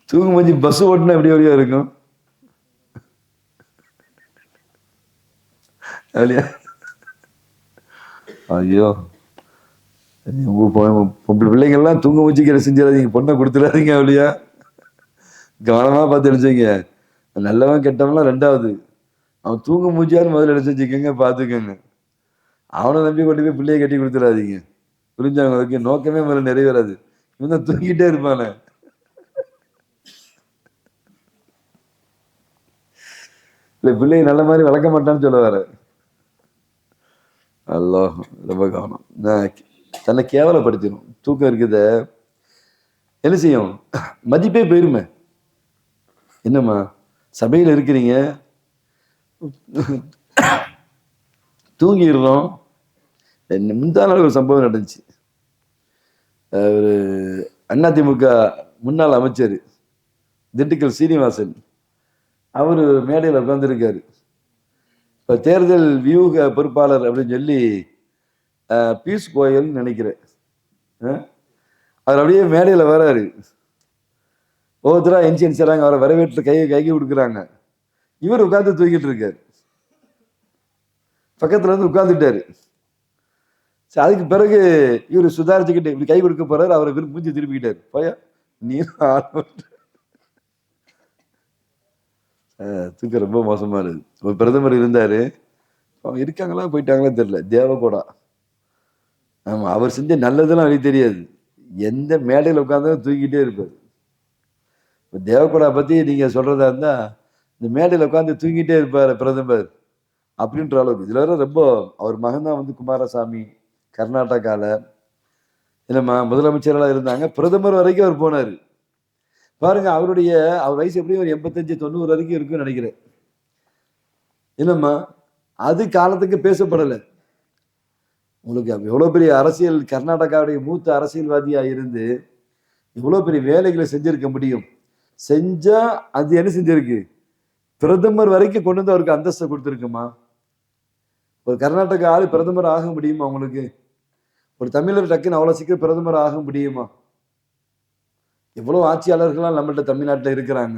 தூங்கு மூஞ்சி பஸ் ஓட்டினா எப்படி வழியா இருக்கும்? ஐயோ, பிள்ளைங்கள்லாம் தூங்க மூஞ்சிக்கிற செஞ்சிடாதீங்க, பொண்ணை கொடுத்துடாதீங்க. அப்படியா கவனமா பார்த்து நினைச்சீங்க. நல்லவன் கெட்டவன்லாம் ரெண்டாவது, அவன் தூங்க மூஞ்சியாரு முதல்ல எடுத்துச்சுக்கோங்க, பார்த்துக்கோங்க. அவனை நம்பி கொண்டு போய் பிள்ளைய கட்டி கொடுத்துடாதீங்க. புரிஞ்சவங்களுக்கு நோக்கமே முதல்ல நிறைவேறாது. இவன் தான் தூங்கிட்டே இருப்பானே. இல்லை பிள்ளையை நல்ல மாதிரி வளர்க்க மாட்டான்னு சொல்ல வர. அல்லோ ரொம்ப கவனம். தன்னை கேவலப்படுத்திடும். தூக்கம் இருக்குத என்ன செய்யும், மதிப்பே போயிருமே. என்னம்மா, சபையில் இருக்கிறீங்க, தூங்கிடுறோம். முந்தா நாள் ஒரு சம்பவம் நடந்துச்சு. ஒரு அதிமுக முன்னாள் அமைச்சர் திண்டுக்கல் சீனிவாசன், அவர் மேடையில் உட்கார்ந்துருக்காரு. இப்போ தேர்தல் வியூக பொறுப்பாளர் அப்படின்னு சொல்லி பியூஷ் கோயல்னு நினைக்கிறேன், அவர் அப்படியே மேடையில் வராரு. ஒவ்வொருத்தரா எந்திரிச்சாங்க, அவரை வரவேற்று கைகி கொடுக்குறாங்க. இவர் உட்கார்ந்து தூங்கிட்டு இருக்காரு, பக்கத்துல இருந்து உட்கார்ந்துட்டாரு. அதுக்கு பிறகு இவர் சுதாரிச்சுக்கிட்டு இப்படி கை கொடுக்க போறாரு, அவரை மூஞ்சி திருப்பிக்கிட்டாரு. பையா நீ தூக்கம் ரொம்ப மோசமா இருக்கு. ஒரு பிரதமர் இருந்தாரு, அவங்க இருக்காங்களா போயிட்டாங்களா தெரியல, தேவகோடா. ஆமா, அவர் செஞ்ச நல்லதெல்லாம் வெளியே தெரியாது, எந்த மேடையில் உட்கார்ந்தாலும் தூக்கிட்டே இருப்பார். இப்போ தேவகோடா பத்தி நீங்க சொல்றதா இருந்தா, இந்த மேடையில் உட்காந்து தூங்கிட்டே இருப்பார் பிரதமர் அப்படின்ற அளவுக்கு. இதுல வர ரொம்ப அவர் மகன் தான் குமாரசாமி, கர்நாடகால என்னம்மா முதலமைச்சரெல்லாம் இருந்தாங்க, பிரதமர் வரைக்கும் அவர் போனாரு. பாருங்க, அவர் வயசு எப்படியும் ஒரு 85-90 வரைக்கும் இருக்குன்னு நினைக்கிறேன். என்னம்மா அது காலத்துக்கு பேசப்படலை. உங்களுக்கு எவ்வளவு பெரிய அரசியல், கர்நாடகாவுடைய மூத்த அரசியல்வாதியா இருந்து எவ்வளவு பெரிய வேலைகளை செஞ்சிருக்க முடியும். செஞ்சா அது என்ன செஞ்சிருக்கு, பிரதமர் வரைக்கும் கொண்டு வந்து அவருக்கு அந்தஸ்தை கொடுத்துருக்குமா? ஒரு கர்நாடகா ஆளு பிரதமர் ஆக முடியுமா உங்களுக்கு? ஒரு தமிழர் டக்குன்னு அவ்வளவு சீக்கிரம் பிரதமர் ஆக முடியுமா? எவ்வளவு ஆட்சியாளர்கள்லாம் நம்மள்ட்ட தமிழ்நாட்டில் இருக்கிறாங்க.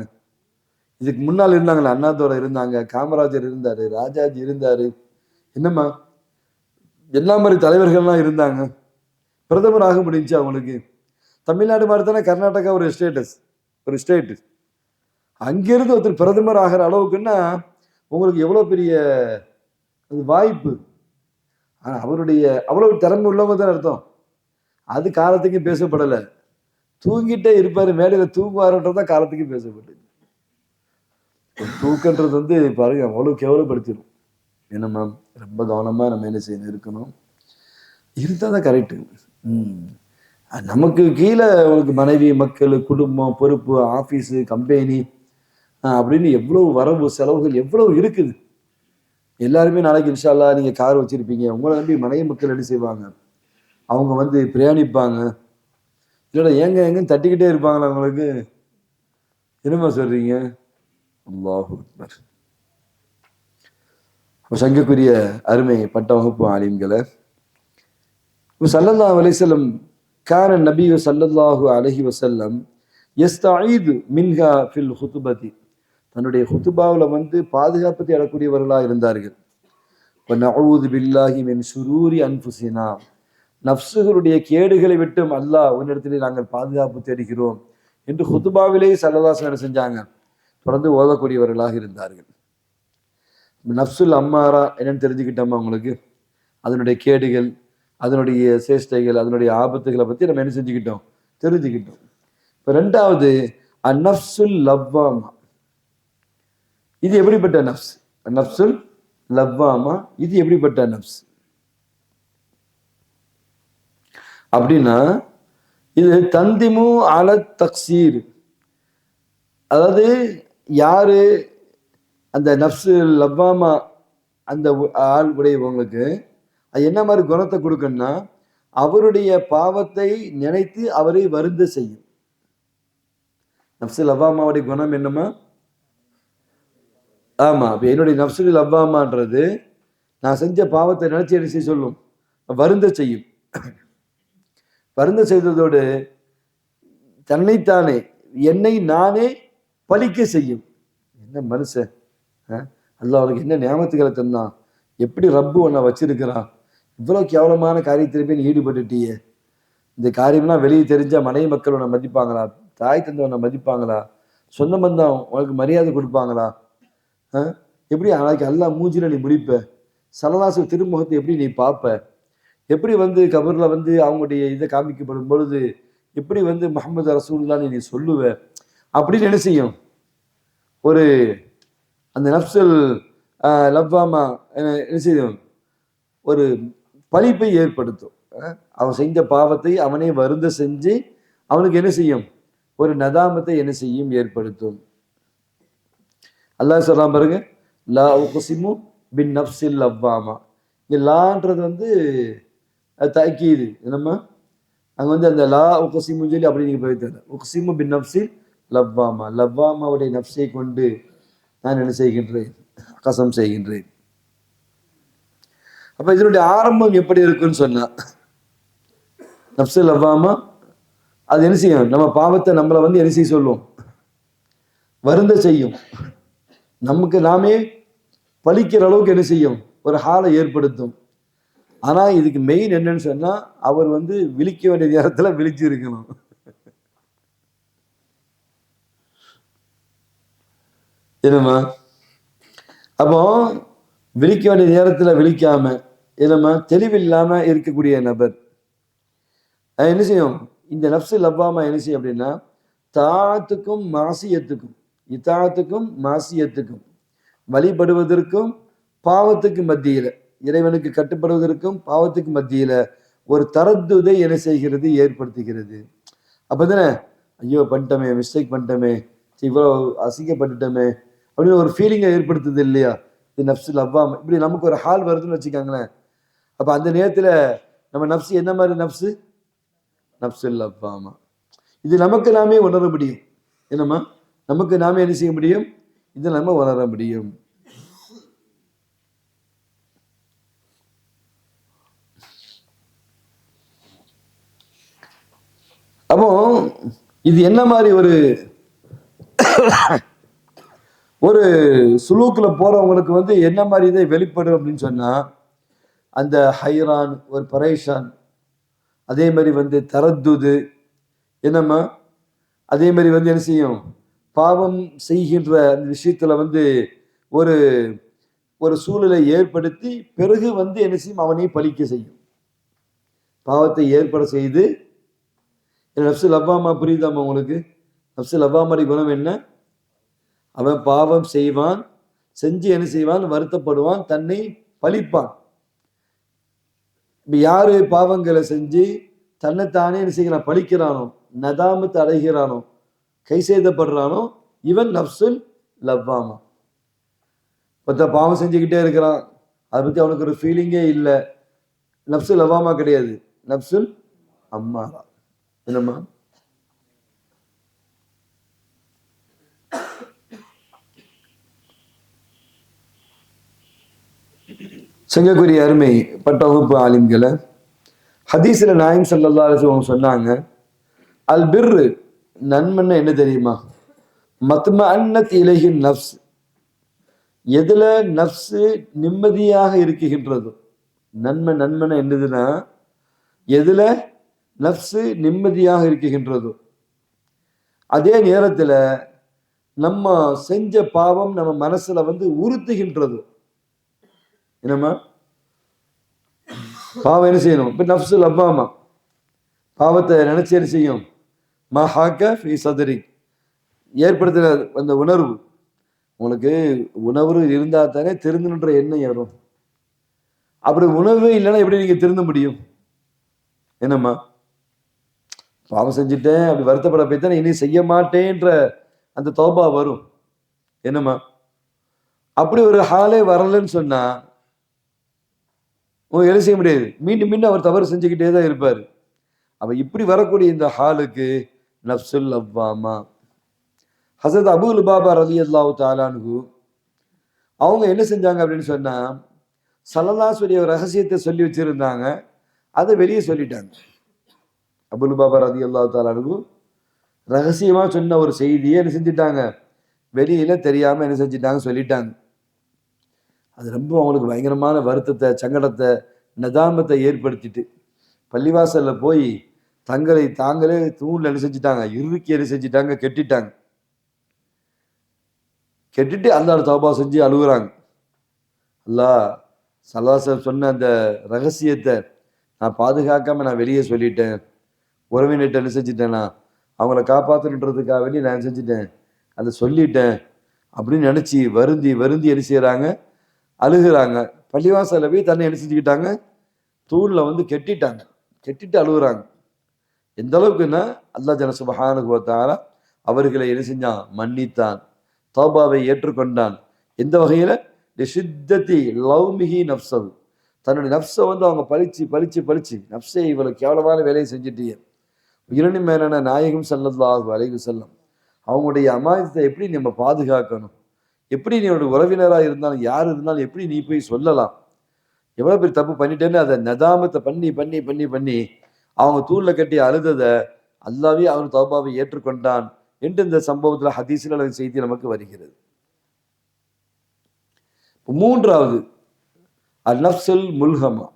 இதுக்கு முன்னால் இருந்தாங்களே, அண்ணாதுரை இருந்தாங்க, காமராஜர் இருந்தாரு, ராஜாஜி இருந்தாரு, என்னம்மா எல்லா மாதிரி தலைவர்கள்லாம் இருந்தாங்க. பிரதமர் ஆக முடிஞ்சு அவங்களுக்கு? தமிழ்நாடு மாதிரி தானே கர்நாடகா ஒரு ஸ்டேட். அங்கிருந்து ஒருத்தர் பிரதமர் ஆகிற அளவுக்குன்னா உங்களுக்கு எவ்வளவு பெரிய வாய்ப்பு. ஆனா அவருடைய அவ்வளவு திறமை உள்ளவங்க தான் அர்த்தம். அது காலத்துக்கு பேசப்படலை. தூங்கிட்டே இருப்பாரு, மேடையில தூங்குவாருன்றதான் காலத்துக்கு பேசப்பட்டது. தூக்கன்றது பாருங்க அவ்வளவு கேவலப்படுத்திடும். என்னம்மா ரொம்ப கவனமா நம்ம என்ன செய்யணும், இருக்கணும். இருந்தாதான் கரெக்டு. நமக்கு கீழே உங்களுக்கு மனைவி, மக்கள், குடும்பம், பொறுப்பு, ஆபீஸு, கம்பெனி அப்படின்னு எவ்வளவு வரவு செலவுகள் எவ்வளவு இருக்குது. எல்லாருமே நாளைக்கு இன்ஷா அல்லாஹ் நீங்க கார் வச்சிருப்பீங்க, உங்களை நம்பி மனைவி மக்கள் என்ன செய்வாங்க, அவங்க பிரயாணிப்பாங்க. இல்லைடா எங்கன்னு தட்டிக்கிட்டே இருப்பாங்களா உங்களுக்கு? என்னமா சொல்றீங்க? அல்லாஹு அக்பர். சங்கக்குரிய அருமை பட்ட வகுப்பு ஆலிம்களை, ஸல்லல்லாஹு அலைஹி வஸல்லம் கான நபி ஸல்லல்லாஹு அலைஹி வஸல்லம் யஸ்தஈது மின்ஹா ஃபில் ஹுதுபதி, தன்னுடைய ஹுதுபாவில் பாதுகாப்பு தேடக்கூடியவர்களாக இருந்தார்கள். வநஊது பில்லாஹி மின் ஷுரூரி அன்ஃபுஸினா, நஃப்ஸுகளுடைய கேடுகளை விட்டும் அல்லாஹ் உன்னிடத்திலே நாங்கள் பாதுகாப்பு தேடுகிறோம் என்று ஹுதுபாவிலே ஸல்லல்லாஹு அலைஹி வஸல்லம் செஞ்சாங்க. தொடர்ந்து ஓதக்கூடியவர்களாக இருந்தார்கள். நஃப்சுல் அம்மாரா என்னன்னு தெரிஞ்சுக்கிட்டோமா உங்களுக்கு? அதனுடைய கேடுகள், அதனுடைய சேஷ்டைகள், அதனுடைய ஆபத்துகளை பத்தி நம்ம என்ன செஞ்சுக்கிட்டோம், தெரிஞ்சுக்கிட்டோம். இப்ப ரெண்டாவது அந்நஃப்சுல் லவ்வாமா, இது எப்படிப்பட்ட நஃப்ஸ்? நஃப்சுல் லவ்வாமா இது எப்படிப்பட்ட நஃப்ஸ் அப்படின்னா, இது தந்திமு அல தக்சீர், அதாவது யாரு அந்த நஃப்சு லவ்வாமா அந்த ஆள் உடையவங்களுக்கு அது என்ன மாதிரி குணத்தை கொடுக்கணும்னா, அவருடைய பாவத்தை நினைத்து அவரை வருந்த செய்யும். நஃப்சு லவ்வாமாவுடைய குணம் என்னமா? ஆமா, அப்ப என்னுடைய நஃப்சு லவ்வாமான்றது நான் செஞ்ச பாவத்தை நினைச்சு என்ன செய்ய சொல்லும், வருந்த செய்யும். வருந்த செய்ததோடு தன்னைத்தானே, என்னை நானே பழிக்க செய்யும். என்ன மனுஷன், அல்லாஹ் அவனுக்கு என்ன நியாமத்துக்களை தந்தான், எப்படி ரப்பு உன்னை வச்சிருக்கிறான், இவ்வளவு கேவலமான காரியத்திலே நீ ஈடுபட்டுட்டியே, இந்த காரியம்லாம் வெளியே தெரிஞ்சா மனைவி மக்கள் உன்னை மதிப்பாங்களா, தாய் தந்தை உன்னை மதிப்பாங்களா, சொந்த பந்தம் உனக்கு மரியாதை கொடுப்பாங்களா, எப்படி நாளைக்கு அல்லாஹ் மூஞ்சில நீ முடிப்ப, சல்லல்லாஹு திருமுகத்தை எப்படி நீ பார்ப்ப, எப்படி கபர்ல அவங்களுடைய இதை காமிக்கப்படும் பொழுது எப்படி முஹம்மது ரசூலுல்லாஹ்னு நீ சொல்லுவ அப்படின்னு என்ன செய்யும், ஒரு அந்த நஃப்சுல் லவ்வாமா என்ன செய்யும், ஒரு பழிப்பை ஏற்படுத்தும். அவன் செஞ்ச பாவத்தை அவனே வருந்த செஞ்சு அவனுக்கு என்ன செய்யும், ஒரு நதாமத்தை என்ன செய்யும், ஏற்படுத்தும். அல்லாஹ் சொல்றான் பாருங்க, லா உக்ஸிமு பின் நஃப்ஸில் லவ்வாமா. இங்க லான்றது தக்கீது, என்னம்மா அங்க அந்த லா உக்ஸிமு சொல்லி அப்படி நீங்க போய் தர, உக்ஸிமு பின் நஃப்ஸில் லவ்வாமா, லவ்வாமாவுடைய நஃப்ஸை கொண்டு நான் என்ன செய்கின்றேன், கசம் செய்கின்றேன். அப்ப இதனுடைய ஆரம்பம் எப்படி இருக்குன்னு சொன்னா, நஃப்ஸு லவ்வாமா அது என்ன செய்யும், நம்ம பாவத்தை நம்மளை என்ன செய்ய சொல்லும், வருந்த செய்யும், நமக்கு நாமே பலிக்கிற அளவுக்கு என்ன செய்யும், ஒரு ஹாலை ஏற்படுத்தும். ஆனா இதுக்கு மெயின் என்னன்னு சொன்னா, அவர் விழிக்க வேண்டிய நேரத்துல விழிச்சு இருக்கணும். என்னம்மா, அப்போ விழிக்க வேண்டிய நேரத்துல விழிக்காம, என்னம்மா, தெளிவில்லாம இருக்கக்கூடிய நபர் என்ன செய்யும், இந்த நப்சு லவ்வாமா என்ன செய்யும் அப்படின்னா, தாத்துக்கும் மாசியத்துக்கும், இத்தாத்துக்கும் மாசியத்துக்கும், வழிபடுவதற்கும் பாவத்துக்கு மத்தியில, இறைவனுக்கு கட்டுப்படுவதற்கும் பாவத்துக்கு மத்தியில ஒரு தரத்துதை என்ன செய்கிறது, ஏற்படுத்துகிறது. அப்பதானே ஐயோ பண்ணிட்டோமே, மிஸ்டேக் பண்ணிட்டோமே, இவ்வளோ அசிங்கப்பட்டுட்டோமே அப்படின்னு ஒரு ஃபீலிங்கை ஏற்படுத்துது இல்லையா? இது நப்சு லவ்வாம. இப்படி நமக்கு ஒரு ஹால் வருதுன்னு வச்சுக்காங்களேன். அப்ப அந்த நேரத்துல நம்ம நப்சு என்ன மாதிரி நப்சு, நப்சு லவ்வாமா. இது நமக்கு நாமே உணர முடியும். என்னம்மா, நமக்கு நாமே என்ன செய்ய முடியும், இது நம்ம உணர முடியும். அப்போ இது என்ன மாதிரி ஒரு சுலூக்குல போறவங்களுக்கு என்ன மாதிரி இதை வெளிப்படும் அப்படின்னு சொன்னா, அந்த ஹைரான், ஒரு பரேஷான், அதே மாதிரி தரத்துது, என்னம்மா, அதே மாதிரி என்ன செய்யும், பாவம் செய்கின்ற அந்த விஷயத்துல ஒரு ஒரு சூழலை ஏற்படுத்தி பிறகு என்ன செய்யும், அவனை பலிக்க செய்யும், பாவத்தை ஏற்பட செய்து. நப்சு லவ்வாமா புரியுதாமா உங்களுக்கு? நப்சு லவ்வாமாரி குணம் என்ன? அவன் பாவம் செய்வான், செஞ்சு என்ன செய்வான், வருத்தப்படுவான், தன்னை பழிப்பான். இப்ப யாரு பாவங்களை செஞ்சு தன்னைத்தானே என்ன செய்கிறான், பழிக்கிறானோ, நதாமத்து அடைகிறானோ, கை செய்தப்படுறானோ, இவன் நப்சுல் லவ்வாமா. பாவம் செஞ்சுக்கிட்டே இருக்கிறான், அதை பத்தி அவனுக்கு ஒரு ஃபீலிங்கே இல்லை, நப்சுல் லவ்வாமா கிடையாது, நப்சுல் அம்மாரா. என்னம்மா, சங்கக்குரிய அருமை பட்ட வகுப்பு ஆலிம்களை, ஹதீஸ்ல நாயம் ஸல்லல்லாஹு அலைஹி வஸல்லம் சொன்னாங்க, அல் பிர்ரு, நன்மைன்னா என்ன தெரியுமா, மத்மஅன்னத் இலைஹி நஃப்ஸ், எதுல நஃப்ஸு நிம்மதியாக இருக்குகின்றதோ. நன்மைன்னா என்னதுன்னா, எதுல நஃப்ஸு நிம்மதியாக இருக்குகின்றதோ, அதே நேரத்துல நம்ம செஞ்ச பாவம் நம்ம மனசுல உறுத்துகின்றது. என்னம்மா, பாவம் என்ன செய்யணும், இப்ப நஃப்சு லவ்வாமா, பாவத்தை நினைச்சு என்ன செய்யும், மஹாக்க ஃபீ சதரிக், ஏற்படுத்துற அந்த உணர்வு, உங்களுக்கு உணர்வு இருந்தா தானே திருந்தணுன்ற எண்ணம் வரும். அப்படி உணர்வு இல்லைன்னா எப்படி நீங்க திருந்த முடியும்? என்னம்மா, பாவம் செஞ்சுட்டேன் அப்படி வருத்தப்பட போய்த்தானே இனி செய்ய மாட்டேன்ற அந்த தௌபா வரும். என்னம்மா, அப்படி ஒரு ஹாலே வரலன்னு சொன்னா என்ன செய்ய முடியாது, மீண்டும் மீண்டும் அவர் தவறு செஞ்சுக்கிட்டே தான் இருப்பார். அப்ப இப்படி வரக்கூடிய இந்த ஹாலுக்கு நஃப்சுல் லவ்வாமா. ஹஸரத் அபூ லுபாபா ரலியல்லாஹு தஆலா அன்ஹு அவங்க என்ன செஞ்சாங்க அப்படின்னு சொன்னா, ஸல்லல்லாஹு அலைஹி ஒரு ரகசியத்தை சொல்லி வச்சிருந்தாங்க, அதை வெளியே சொல்லிட்டாங்க. அபூ லுபாபா ரலியல்லாஹு தஆலா அன்ஹு ரகசியமா சொன்ன ஒரு செய்தியை என்ன செஞ்சிட்டாங்க, வெளியில தெரியாம என்ன செஞ்சிட்டாங்க, சொல்லிட்டாங்க. அது ரொம்ப அவங்களுக்கு பயங்கரமான வருத்தத்தை, சங்கடத்தை, நதாமத்தை ஏற்படுத்திட்டு பள்ளிவாசல்ல போய் தங்களை தாங்களே தூண்ல என்ன செஞ்சிட்டாங்க, இறுக்கி என்ன செஞ்சிட்டாங்க, கெட்டிட்டாங்க. கெட்டிட்டு அல்லாஹ் தௌபா செஞ்சு அழுகுறாங்க. அல்லாஹ் ஸல்லல்லாஹு சொன்ன அந்த ரகசியத்தை நான் பாதுகாக்காம நான் வெளியே சொல்லிட்டேன், உறவினர்கிட்ட என்ன செஞ்சிட்டேன்னா அவங்கள காப்பாற்றணுன்றதுக்காக வேண்டி நான் செஞ்சுட்டேன், அதை சொல்லிட்டேன் அப்படின்னு நினைச்சு வருந்தி வருந்தி என்ன செய்யறாங்க, அழுகுறாங்க. பள்ளிவாசல்ல போய் தன்னை என்ன செஞ்சுக்கிட்டாங்க, தூண்ல கெட்டிட்டாங்க, கெட்டிட்டு அழுகுறாங்க. எந்த அளவுக்குன்னா அல்லாஹ் ஜல்ல சுப்ஹானஹு வ தஆலா அவர்களை என்ன செஞ்சான், மன்னித்தான், தௌபாவை ஏற்றுக்கொண்டான். எந்த வகையில, லிஷித்ததி லவ்மிஹி நஃப்ஸஹு, தன்னுடைய நஃப்ஸை அவங்க பழிச்சு பழிச்சு பழிச்சு, நஃப்ஸை இவ்வளவு கேவலமான வேலையை செஞ்சுட்டீங்க, உயிரினும் மேலான நாயகம் ஸல்லல்லாஹு அலைஹி வஸல்லம் அவங்களுடைய அமாயத்தை எப்படி நம்ம பாதுகாக்கணும், எப்படி நீ ஒரு உறவினராக இருந்தாலும் யார் இருந்தாலும் எப்படி நீ போய் சொல்லலாம், எவ்வளவு பெரிய தப்பு பண்ணிட்டேன்னு அதை நதாமத்தை பண்ணி பண்ணி பண்ணி பண்ணி அவங்க தூள்ல கட்டி அழுததை அல்லாவே அவன் தௌபாவை ஏற்றுக்கொண்டான். என்று இந்த சம்பவத்தில் ஹதீஸில் அல்லது செய்தி நமக்கு வருகிறது. மூன்றாவது அல் நஃப்ஸுல் முல்ஹமா.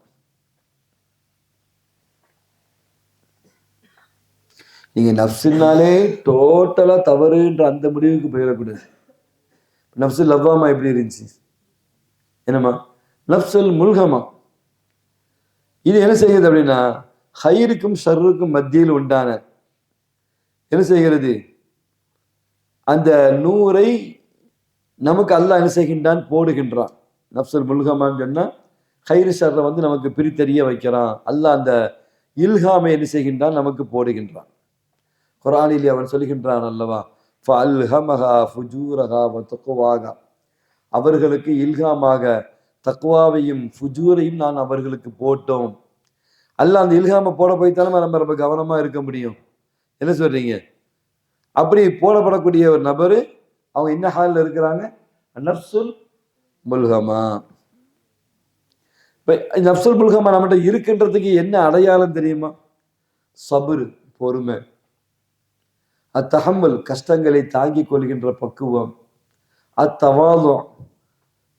நீங்க நஃப்ஸுனாலே டோட்டலா தவறுன்ற அந்த முடிவுக்கு போயிடக்கூடாது. நஃப்ஸுல் லவ்வாமா எப்படி இருந்துச்சு? என்னம்மா? நஃப்ஸுல் முல்ஹமா. இது என்ன செய்யுது அப்படின்னா, ஹைருக்கும் ஷர்ருக்கும் மத்தியில் உண்டான என்ன செய்கிறது? அந்த நூரை நமக்கு அல்லாஹ் என்ன செய்கின்றான்? போடுகின்றான். நஃப்ஸுல் முல்ஹமான்னு சொன்னா ஹைரு ஷர்ரை நமக்கு பிரித்தறிய வைக்கிறான். அல்லாஹ் அந்த இல்ஹாமை என்ன செய்கின்றான்? நமக்கு போடுகின்றான். குர்ஆனிலே அவன் சொல்கின்றான் அல்லவா, ஃபஅல்ஹமஹா ஃபுஜூரஹா வ தக்வாஹா. அவர்களுக்கு இல்ஹாமாக தக்வாவையும் ஃபுஜூரையும் நான் அவர்களுக்கு போட்டோம். அல்லாஹ் அந்த இல்ஹாமை போட போய்த்தாலும் நம்ம ரொம்ப கவனமா இருக்க முடியும். என்ன சொல்றீங்க? அப்படி போடப்படக்கூடிய ஒரு நபரு அவங்க என்ன ஹாலில் இருக்கிறாங்க? நஃப்ஸுல் முல்ஹமா. இப்ப நஃப்ஸுல் முல்ஹமா நம்மகிட்ட இருக்கின்றதுக்கு என்ன அடையாளம் தெரியுமா? சபுர், பொறுமை, அத்தஹம்முல், கஷ்டங்களை தாங்கிக் கொள்கின்ற பக்குவம், அத்தவாது,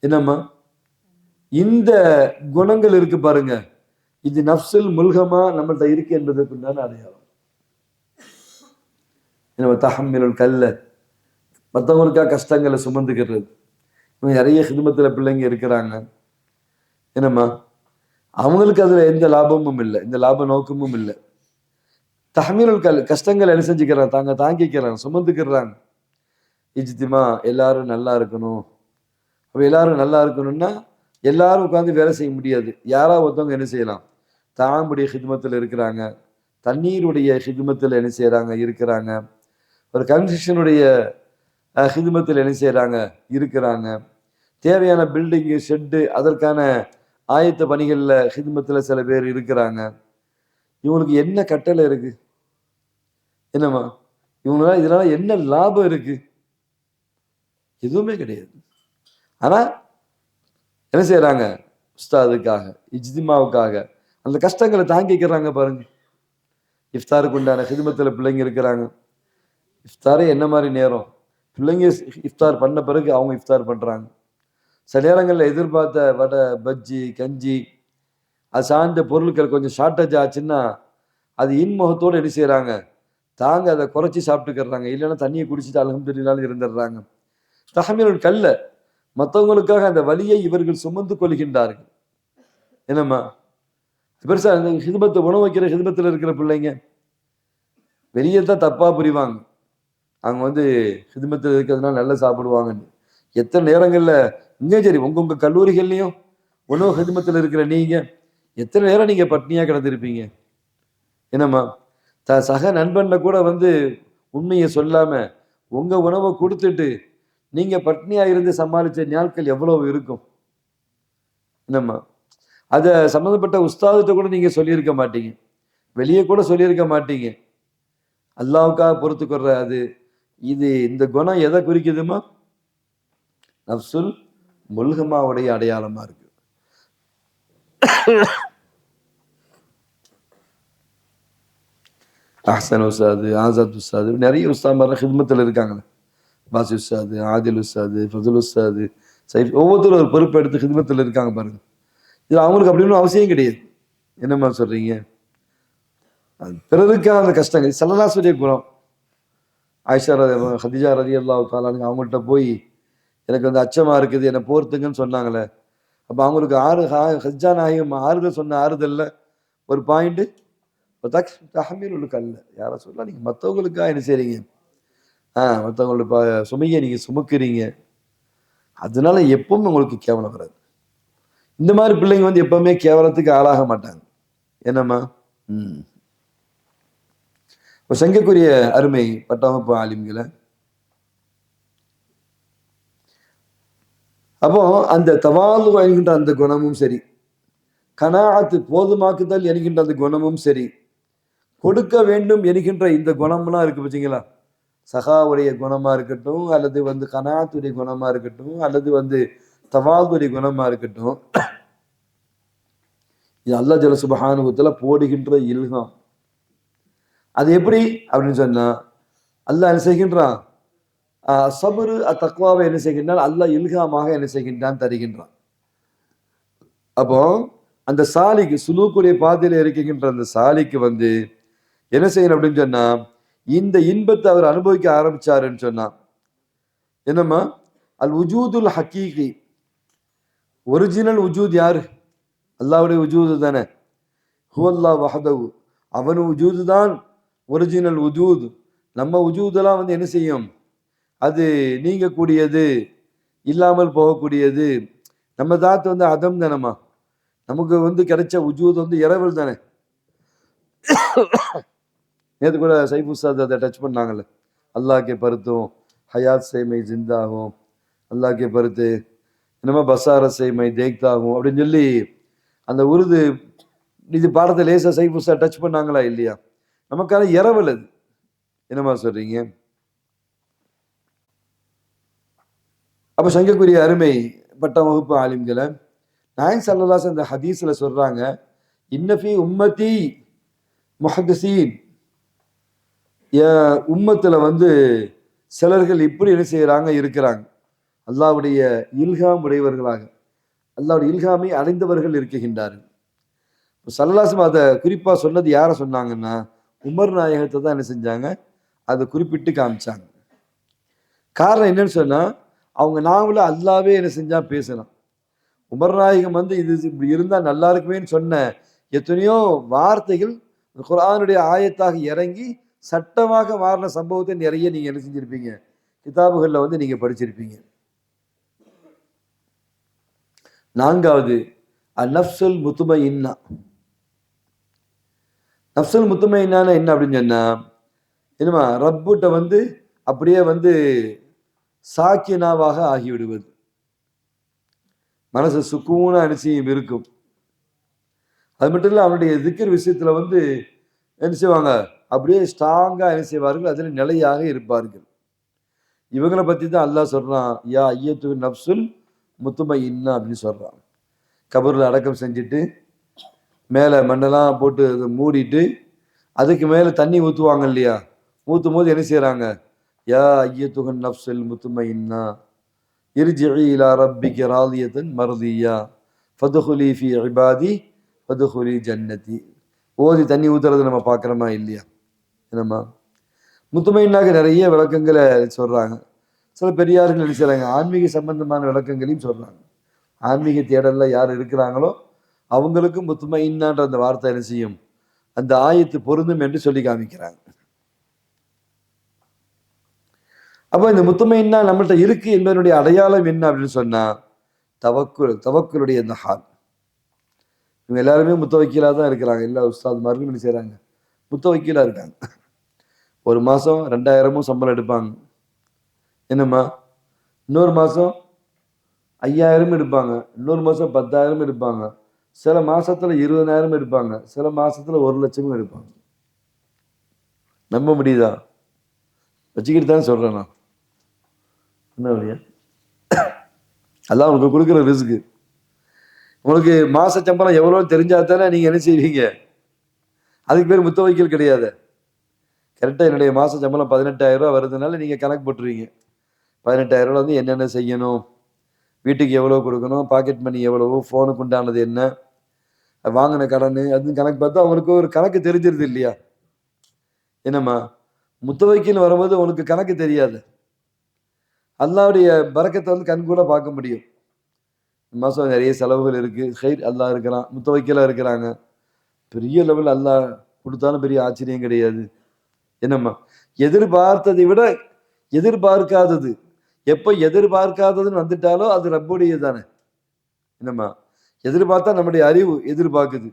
என்னம்மா இந்த குணங்கள் இருக்கு பாருங்க. இது நஃப்ஸுல் முல்ஹமா நம்மள்ட்ட இருக்கு என்பதற்கு உண்டான அடையாளம். தஹம்மிலுல் கல்ல, மற்றவங்களுக்காக கஷ்டங்களை சுமந்துக்கிறது. நிறைய ஹிதுமத்துல பிள்ளைங்க இருக்கிறாங்க. என்னம்மா அவங்களுக்கு அதுல எந்த லாபமும் இல்லை, எந்த லாப நோக்கமும் இல்லை. தஹ்மீலுல் கல், கஷ்டங்கள் என்ன செஞ்சுக்கிறாங்க? தாங்க தாங்கிக்கிறாங்க, சுமந்துக்கிறாங்க. இஜ்திமா, எல்லாரும் நல்லா இருக்கணும். அப்ப எல்லாரும் நல்லா இருக்கணும்னா எல்லாரும் உட்காந்து வேலை செய்ய முடியாது. யாராவது ஒருத்தவங்க என்ன செய்யலாம்? தாமுடைய ஹிதுமத்தில் இருக்கிறாங்க, தண்ணீருடைய ஹிதுமத்தில் என்ன செய்யறாங்க? இருக்கிறாங்க. ஒரு கன்ஸ்ட்ரக்ஷனுடைய ஹிதுமத்தில் என்ன செய்யறாங்க? இருக்கிறாங்க. தேவையான பில்டிங்கு, ஷெட்டு, அதற்கான ஆயத்த பணிகள்ல ஹிதுமத்தில் சில பேர் இருக்கிறாங்க. இவங்களுக்கு என்ன கட்டளை இருக்கு? என்னம்மா இவங்களால இதனால என்ன லாபம் இருக்கு? எதுவுமே கிடையாது. ஆனா என்ன செய்யறாங்க? உஸ்தாதுக்காக, இஜ்திமாவுக்காக அந்த கஷ்டங்களை தாங்கிக்கிறாங்க பாருங்க. இஃப்தாருக்கு உண்டான ஹிதுமத்தில் பிள்ளைங்க இருக்கிறாங்க. இஃப்தாரே என்ன மாதிரி நேரம்? பிள்ளைங்க இஃப்தார் பண்ண பிறகு அவங்க இஃப்தார் பண்றாங்க. சில நேரங்களில் எதிர்பார்த்த வடை, பஜ்ஜி, கஞ்சி, அது சார்ந்த பொருட்கள் கொஞ்சம் ஷார்ட்டேஜ் ஆச்சுன்னா அது இன்முகத்தோடு என்ன செய்யறாங்க? தாங்க அதை குறைச்சி சாப்பிட்டுக்கிறாங்க. இல்லைன்னா தண்ணியை குடிச்சிட்டு அல்ஹம்துலில்லாஹ் இருந்துடுறாங்க. தஹ்மீலுல் கல்ல, மற்றவங்களுக்காக அந்த வலியை இவர்கள் சுமந்து கொள்கின்றார்கள். என்னம்மா பெருசா அந்த ஹிதுமத்தை, உணவு வைக்கிற ஹிதுமத்தில் இருக்கிற பிள்ளைங்க வெளியே தான் தப்பா புரிவாங்க. அவங்க ஹிதுமத்தில் இருக்கிறதுனால நல்லா சாப்பிடுவாங்கன்னு. எத்தனை நேரங்கள்ல இங்கே சரி உங்க கல்லூரிகள்லையும் உணவு ஹிதுமத்தில் இருக்கிற நீங்க எத்தனை நேரம் நீங்க பட்னியா கிடந்திருப்பீங்க? என்னம்மா சக நண்பன்ல கூட உண்மையை சொல்லாம உங்க உணவை கொடுத்துட்டு நீங்க பட்னியா இருந்து சமாளிச்ச நாட்கள் எவ்வளவு இருக்கும்? என்னம்மா அத சம்பந்தப்பட்ட உஸ்தாதுகிட்ட கூட நீங்க சொல்லியிருக்க மாட்டீங்க, வெளியே கூட சொல்லியிருக்க மாட்டீங்க. அல்லாவுக்காக பொறுத்து கொள்ற அது இது இந்த குணம் எதை குறிக்குதுமா? நஃப்ஸுல் முல்ஹமாவுடைய அடையாளமா இருக்கு. அஹ்சன் உஸ்தாது, ஆசாத் உஸ்தாது, நிறைய உஸ்தாமார் ஹிதுமத்தில் இருக்காங்க. பாசி உஸ்தாது, ஆதில் உஸ்தாது, ஃபதுல் உஸ்தாது, சைஃப், ஒவ்வொருத்தரும் ஒரு பொறுப்பு எடுத்து ஹிதுமத்தில் இருக்காங்க பாருங்க. இது அவங்களுக்கு அப்படின்னு அவசியம் கிடையாது. என்னம்மா சொல்றீங்க? பிறருக்காக அந்த கஷ்டங்கள் ஸல்லல்லாஹு குணம். ஆயிஷா ஹதீஜா ரலியல்லாஹு தஆலா அவங்கள்ட்ட போய் எனக்கு அச்சமா இருக்குது, என்னை போர்த்துங்கன்னு சொன்னாங்களே. அப்போ அவங்களுக்கு ஹஜ்ஜா நாயகம் ஆறுதல் சொன்ன ஆறுதல்ல ஒரு பாயிண்ட், தஹ்மீலுல் கல்ல, யாரை சொல்லலாம், நீங்க மற்றவங்களுக்காக என்ன செய்றீங்க? மற்றவங்களோட சுமையை நீங்க சுமக்கிறீங்க, அதனால எப்பவுமே உங்களுக்கு கேவலம் வராது. இந்த மாதிரி பிள்ளைங்க எப்பவுமே கேவலத்துக்கு ஆளாக மாட்டாங்க. என்னம்மா சங்கக்குரிய அருமை பட்டவகுப்பு ஆலிம்களை, அப்போ அந்த தவாது என்கின்ற அந்த குணமும் சரி, கனாஅத்து, போதுமாக்குதல் என்கின்ற அந்த குணமும் சரி, கொடுக்க வேண்டும் என்கின்ற இந்த குணம்லாம் இருக்கு பார்த்தீங்களா? சகாவுடைய குணமா இருக்கட்டும், அல்லது கனாஅத்துடைய குணமா இருக்கட்டும், அல்லது தவாதுடைய குணமா இருக்கட்டும், இது அல்லாஹ் ஜல்ல சுப்ஹானஹு வ தஆலா போடுகின்ற இல்ஹாம். அது எப்படி அப்படின்னு சொன்னா, அல்லாஹ் என்ன செய்கின்றான்? சபுரு தக்வாவை என்ன செய்கின்றான்? அல்லாஹ் இல்ஹாமாக என்ன செய்கின்றான்? தருகின்றான். அப்போ அந்த சாலிக்கு சுலூக்குடைய பாதையில இருக்கின்ற அந்த சாலிக்கு என்ன செய்யணும் அப்படின்னு சொன்னா, இந்த இன்பத்தை அவர் அனுபவிக்க ஆரம்பிச்சாருன்னு சொன்னா என்னம்மா, அல் உஜூதுல் ஹக்கீகி, ஒரிஜினல் உஜூத் யாரு? அல்லாவுடைய உஜூது தானே. ஹுவல்லா வஹதவு, அவன் உஜூது தான் ஒரிஜினல் உஜூத். நம்ம உஜூதெல்லாம் என்ன செய்யும்? அது நீங்கக்கூடியது, இல்லாமல் போகக்கூடியது. நம்ம தாத்து அதம் தானம்மா. நமக்கு கிடைச்ச உஜூத் இரவல் தானே. நேற்று கூட சைஃபுஸ்தாத் அதை டச் பண்ணாங்கல்ல, அல்லாஹ்கே பருத்தும் ஹயாத் சேமை ஜிந்தாகும், அல்லாஹ்கே பருத்து என்னமோ பசார சேமை தேக்தாகும் அப்படின்னு சொல்லி அந்த உருது இது பாடத்தை லேசா சைஃபுஸ்தா டச் பண்ணாங்களா இல்லையா? நமக்கான இரவல் அது. என்னமா சொல்றீங்க? அப்ப சங்கக்குரிய அருமை பட்டம் வகுப்பு ஆலிம்களை நாயன் ஸல்லல்லாஹு இந்த ஹதீஸ்ல சொல்றாங்க, இன்னஃபி உம்மதி முஹத்திஸீன், உம்மத்துல சிலர்கள் இப்படி என்ன செய்யறாங்க இருக்கிறாங்க, அல்லாஹ்வுடைய இல்ஹாம் உடையவர்களாக, அல்லாஹ்வுடைய இல்ஹாமை அடைந்தவர்கள் இருக்கின்றார்கள். ஸல்லல்லாஹு அதை குறிப்பா சொன்னது யாரை சொன்னாங்கன்னா, உமர் நாயகத்தை தான் என்ன செஞ்சாங்க, அதை குறிப்பிட்டு காமிச்சாங்க. காரணம் என்னன்னு சொன்னா, அவங்க நாவல அல்லாவே என்ன செஞ்சா பேசலாம். உமர் நாயகம் இது இப்படி இருந்தா நல்லா இருக்குமேன்னு சொன்ன எத்தனையோ வார்த்தைகள் குர்ஆனுடைய ஆயத்தாக இறங்கி சட்டமாக மாறின சம்பவத்தை நிறைய நீங்க என்ன செஞ்சிருப்பீங்க, கிதாபுகள்ல நீங்க படிச்சிருப்பீங்க. நான்காவது நஃப்சுல் முத்மஇன்னா. நஃப்சுல் முத்மஇன்னான என்ன அப்படின்னு சொன்னா, என்னமா ரப்புட்ட அப்படியே சாக்கினாவாக ஆகிவிடுவது. மனசு சுக்கூனா அனுசியம் இருக்கும். அது மட்டும் இல்லை, அவனுடைய திக்ர் விஷயத்துல என்ன செய்வாங்க, அப்படியே ஸ்ட்ராங்கா என்ன செய்வார்கள், அதில் நிலையாக இருப்பார்கள். இவங்களை பத்தி தான் அல்லாஹ் சொல்றான், யா ஐயத்து நஃப்சுல் முத்மஇன்னா அப்படின்னு சொல்றான். கபரில் அடக்கம் செஞ்சுட்டு மேலே மண்ணெல்லாம் போட்டு அதை மூடிட்டு அதுக்கு மேலே தண்ணி ஊற்றுவாங்க இல்லையா, ஊற்றும் போது என்ன செய்யறாங்க, யா ஐயத்துகன் நஃப்சுல் முத்மஇன்னா இர்ஜிஇ இலா ரப்பிக ராதியத்தன் மர்தியா ஃபதுகுலி ஃபி இபாதி ஃபதுகுலி ஜன்னதி. ஓதி தண்ணி ஊத்துறது நம்ம பார்க்குறோமா இல்லையா? என்னம்மா முத்துமையினாக நிறைய விளக்கங்களை சொல்றாங்க. சில பெரியார்கள் என்ன செய்றாங்க, ஆன்மீக சம்பந்தமான விளக்கங்களையும் சொல்றாங்க. ஆன்மீக தேடல்ல யார் இருக்கிறாங்களோ அவங்களுக்கு முத்துமையின்னான்ற அந்த வார்த்தை என்ன செய்யும், அந்த ஆயத்து பொருந்தும் என்று சொல்லி காமிக்கிறாங்க. அப்போ இந்த முத்துமையின்னா நம்மள்ட்ட இருக்கு என்பதனுடைய அடையாளம் என்ன அப்படின்னு சொன்னா, தவக்குளுடைய இந்த ஹால். இவங்க எல்லாருமே முத்தவக்கீலா தான் இருக்கிறாங்க. எல்லா உஸ்தாத்மார்களும் என்ன செய்றாங்க, முத்தவக்கீலா இருக்காங்க. ஒரு மாசம் 2000 சம்பளம் எடுப்பாங்க. என்னம்மா, இன்னொரு மாசம் 5000 எடுப்பாங்க, இன்னொரு மாசம் 10,000 எடுப்பாங்க, சில மாசத்துல 20,000 எடுப்பாங்க, சில மாசத்துல 1,00,000 எடுப்பாங்க. நம்ப முடியுதா? வச்சுக்கிட்டு தான் சொல்றேன் நான். என்ன வழியா அதான் உங்களுக்கு கொடுக்குற ரிஸ்க்கு. உங்களுக்கு மாச சம்பளம் எவ்வளவு தெரிஞ்சா தானே நீங்க என்ன செய்வீங்க. அதுக்கு பேர் முத்தவக்கீல் கிடையாது. கரெக்டா என்னுடைய மாச சம்பளம் 18,000 வருதுனால நீங்க கணக்கு போட்டுருவீங்க. 18,000 என்னென்ன செய்யணும், வீட்டுக்கு எவ்வளவு கொடுக்கணும், பாக்கெட் மணி எவ்வளவு, போனுக்கு உண்டானது என்ன, வாங்கின கடன், அது கணக்கு பார்த்தா அவங்களுக்கு ஒரு கணக்கு தெரிஞ்சிருது இல்லையா? என்னம்மா, முத்தவக்கீல் வரும்போது உனக்கு கணக்கு தெரியாது. அல்லாவுடைய பரக்கத்தை கண் கூட பார்க்க முடியும். மாசம் நிறைய செலவுகள் இருக்கு, ஹைர் அல்லாஹ் இருக்கிறான், முத்தவக்கீலா இருக்கிறாங்க, பெரிய லெவல் அல்லாஹ் கொடுத்தாலும் பெரிய ஆச்சரியம் கிடையாது. என்னம்மா, எதிர்பார்த்ததை விட எதிர்பார்க்காதது, எப்ப எதிர்பார்க்காததுன்னு வந்துட்டாலோ அது ரப்புடைய தானே. என்னம்மா, எதிர்பார்த்தா நம்முடைய அறிவு எதிர்பார்க்குது,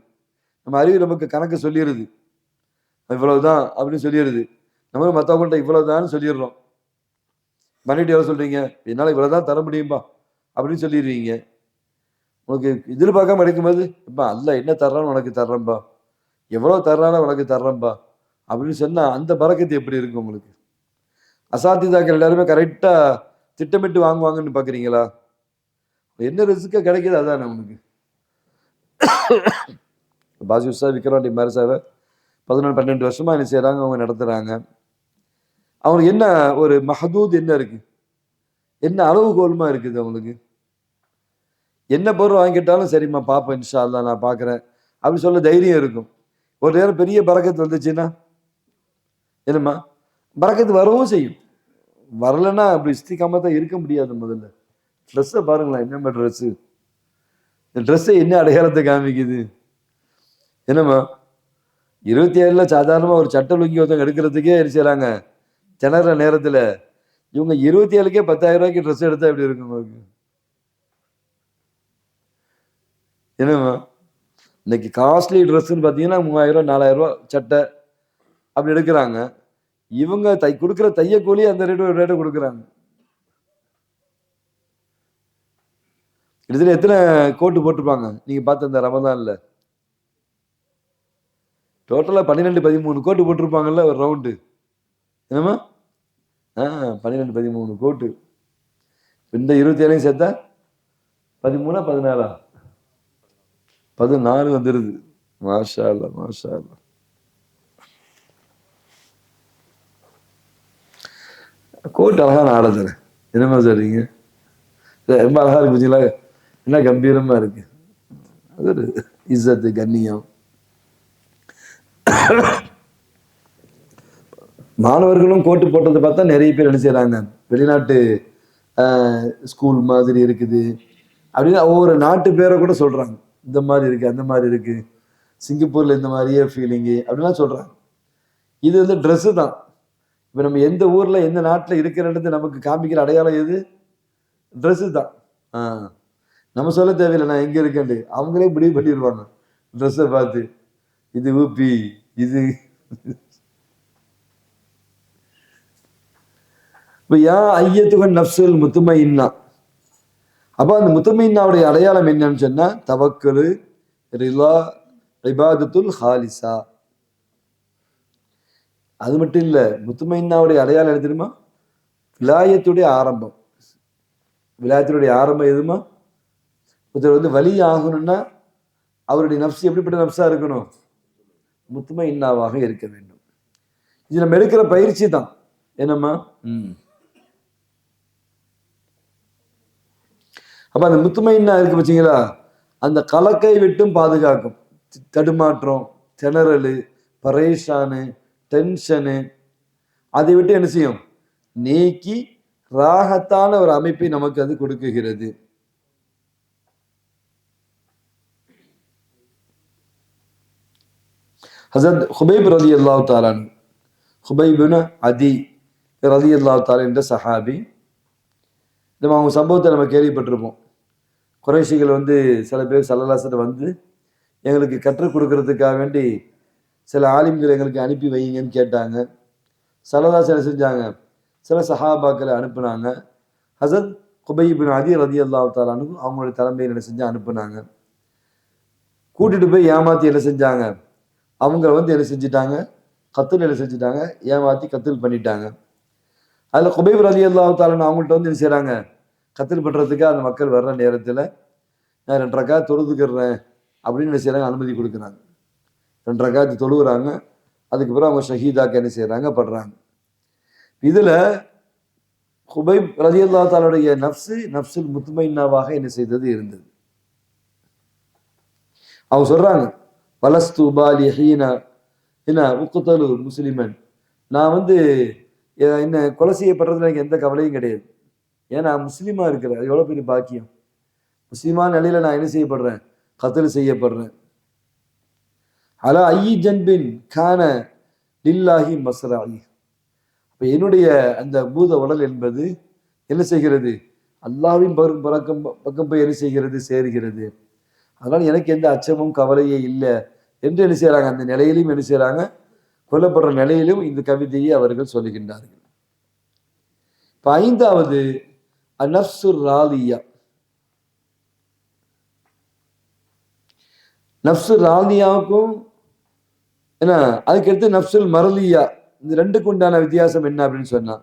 நம்ம அறிவு நமக்கு கணக்கு சொல்லிடுது, இவ்வளவுதான் அப்படின்னு சொல்லிடுது. நம்ம மற்றவங்கள்ட்ட இவ்வளவுதான் சொல்லிடுறோம். மனைவிட்டு எவ்வளவு சொல்றீங்க, என்னால இவ்வளவுதான் தர முடியும்பா அப்படின்னு சொல்லிடுவீங்க. உனக்கு எதிர்பார்க்காம கிடைக்கும்போது, இப்ப அல்ல என்ன தர்றான்னு உனக்கு தர்றேன்பா, எவ்வளவு தர்றாலும் உனக்கு தர்றேன்பா அப்படின்னு சொன்னா அந்த பறக்கத்து எப்படி இருக்கு உங்களுக்கு? அசாத்திதாக்கள் எல்லாருமே கரெக்டா திட்டமிட்டு வாங்குவாங்கன்னு பாக்குறீங்களா? என்ன ரிஸ்க்கு கிடைக்குது அதானே உனக்கு. பாசி உஸ்தா விக்ரவாண்டி மாரிசாவை 11-12 வருஷமா என்ன செய்யறாங்க, அவங்க நடத்துறாங்க. அவங்களுக்கு என்ன ஒரு மஹதூத் என்ன இருக்கு, என்ன அளவுகோலுமா இருக்குது அவங்களுக்கு. என்ன பொருள் வாங்கிட்டாலும் சரிம்மா பார்ப்பேன் இன்ஷா அல்லாஹ் நான் பார்க்குறேன் அப்படி சொல்ல தைரியம் இருக்கும். ஒரு நேரம் பெரிய பரக்கத்து வந்துச்சுன்னா என்னம்மா பரக்கத்து வரவும் செய்யும். வரலன்னா அப்படி இஸ்திகாம தான் இருக்க முடியாது. முதல்ல ட்ரெஸ்ஸை பாருங்களேன், என்னம்மா ட்ரெஸ்ஸு, இந்த ட்ரெஸ்ஸை என்ன அடையாளத்தை காமிக்குது என்னம்மா. 27ல சாதாரணமா ஒரு சட்டை லுங்கி ஒருத்தவங்க எடுக்கிறதுக்கே என்ன செய்றாங்க திணற நேரத்துல, இவங்க 27க்கே 10,000 ரூபாய்க்கு ட்ரெஸ் எடுத்தா எப்படி இருக்கும் உங்களுக்கு என்னம்மா. இன்னைக்கு காஸ்ட்லி ட்ரெஸ்ன்னு பார்த்தீங்கன்னா 3000 4000 சட்டை அப்படி எடுக்கிறாங்க. இவங்க கொடுக்குற தைய கூலி அந்த ரேட்டு கொடுக்குறாங்க. இதுல எத்தனை கோட்டு போட்டிருப்பாங்க நீங்க பார்த்த அந்த ரமதான்ல? டோட்டலா 12 13 கோட்டு போட்டிருப்பாங்கல்ல ஒரு ரவுண்டு. என்னம்மா 12 13 கோட்டு. இந்த 27 சேர்த்தா 13 14 14 வந்துருது. மாஷா அல்லாஹ் மாஷா அல்லாஹ். கோட் அழகான ஆடை. என்னமா சொல்றீங்க, ரொம்ப அழகா இருக்கு பார்த்தீங்களா, என்ன கம்பீரமா இருக்கு. அது ஒரு இஸ்ஸத்து கண்ணியம். மாணவர்களும் கோட்டு போட்டதை பார்த்தா நிறைய பேர் என்ன செய்றாங்க, வெளிநாட்டு ஸ்கூல் மாதிரி இருக்குது அப்படின்னு ஒவ்வொரு நாட்டு பேரை கூட சொல்றாங்க. இந்த மாதிரி இருக்கு அந்த மாதிரி இருக்கு, சிங்கப்பூர்ல இந்த மாதிரியே ஃபீலிங்கு அப்படிலாம் சொல்றாங்க. இது வந்து ட்ரெஸ்ஸு தான். இப்போ நம்ம எந்த ஊர்ல எந்த நாட்டில் இருக்கிறன்றது நமக்கு காமிக்கிற அடையாளம் எது, ட்ரெஸ்ஸு தான். நம்ம சொல்ல தேவையில்லை நான் எங்க இருக்கேன்ட்டு, அவங்களே முடிவு பண்ணிடுவாங்க ட்ரெஸ்ஸை பார்த்து. இது ஊப்பி, இது இப்போ ஐயத்துகன் நப்சுல் முத்துமையின்னா. அப்போ அந்த முத்துமையின்னாவுடைய அடையாளம் என்னன்னு சொன்னா தவக்கலு, ரிலா, இபாதத்துல் ஹாலிசா. அது மட்டும் இல்லை, முத்துமையின்னாவுடைய அடையாளம் என்ன தெரியுமா, விலாயத்துடைய ஆரம்பம். விலாயத்துடைய ஆரம்பம் எதுமா, ஒருத்தர் வந்து வலி ஆகணும்னா அவருடைய நப்சு எப்படிப்பட்ட நப்சா இருக்கணும், முத்துமையின்னாவாக இருக்க வேண்டும். இது நம்ம எடுக்கிற பயிற்சி தான். என்னம்மா அப்ப அந்த முத்துமையின்னா இருக்கு வச்சீங்களா, அந்த கலக்கை விட்டும் பாதுகாக்கும். தடுமாற்றம், திணறலு, பரேஷானு, டென்ஷனு அதை விட்டு என்ன செய்யும், நீக்கி ராகத்தான ஒரு அமைப்பை நமக்கு அது கொடுக்குகிறது. ஹஸரத் ஹுபைப் ரலியல்லாஹு தஆலா, ஹுபைப் இப்னு அதி ரலியல்லாஹு தஆலா என்ற சஹாபி. நம்ம அவங்க சம்பவத்தை நம்ம கேள்விப்பட்டிருப்போம். குறைஷிகள் வந்து சில பேர் ஸல்லல்லாஹு வந்து எங்களுக்கு கற்றுக் கொடுக்கறதுக்காக வேண்டி சில ஆலிம்களை எங்களுக்கு அனுப்பி வைங்கன்னு கேட்டாங்க. ஸல்லல்லாஹு என்ன செஞ்சாங்க, சில சஹாபாக்களை அனுப்புனாங்க. ஹஸரத் ஹுபைப் இப்னு அதி ரலியல்லாஹு தஆலா அவங்களுடைய தலைமையில் என்ன செஞ்சு அனுப்புனாங்க. கூட்டிட்டு போய் ஏமாத்தி என்ன செஞ்சாங்க, அவங்க வந்து என்ன செஞ்சுட்டாங்க, கத்தில் என்ன செஞ்சுட்டாங்க, ஏமாத்தி கத்தில் பண்ணிட்டாங்க. அதில் ஹுபைப் ரலியல்லாஹு தஆலா அவங்கள்ட்ட வந்து என்ன செய்கிறாங்க, கத்தில் பண்ணுறதுக்கு அந்த மக்கள் வர்ற நேரத்தில் நான் 2 ரக்காத் தொழுதுக்கிறேன் அப்படின்னு என்ன செய்கிறாங்க, அனுமதி கொடுக்குறாங்க. 2 ரக்காத்து தொழுகிறாங்க. அதுக்கப்புறம் அவங்க ஷஹீதாக்க என்ன செய்கிறாங்க, படுறாங்க. இதில் ஹுபைப் ரலியல்லாஹு தஆலாவுடைய நப்சுல் முத்மைன்னாவாக என்ன செய்தது இருந்தது. அவங்க சொல்றாங்க, வலஸ்து உபாலி ஹீனா என்ன உக்தலு முஸ்லிமன், நான் வந்து என்ன கொலை செய்யப்படுறதுல எனக்கு எந்த கவலையும் கிடையாது. ஏன்னா முஸ்லீமா இருக்கிறேன், அது எவ்வளோ பெரிய பாக்கியம். முஸ்லீமான நிலையில நான் என்ன செய்யப்படுறேன், கத்தல் செய்யப்படுறேன். அலா ஐயி ஜன்பின் கான லில்லாஹி மஸ்ராயி. அப்போ என்னுடைய அந்த பூத உடல் என்பது என்ன செய்கிறது, அல்லாஹ்வின் பக்கம் போய் என்ன செய்கிறது, சேருகிறது. அதனால் எனக்கு எந்த அச்சமும் கவலையே இல்லை என்று என்ன செய்கிறாங்க, அந்த நிலையிலும் என்ன செய்கிறாங்க, கொல்லப்படுற நிலையிலும் இந்த கவிதையை அவர்கள் சொல்லுகின்றார்கள். இப்போ 5வது நஃப்சுர் ராலியா. நஃப்சுர் ராலியாவுக்கும் என்ன, அதுக்கடுத்து நஃப்சுல் மரலியா, இந்த ரெண்டுக்கு உண்டான வித்தியாசம் என்ன அப்படின்னு சொன்னா,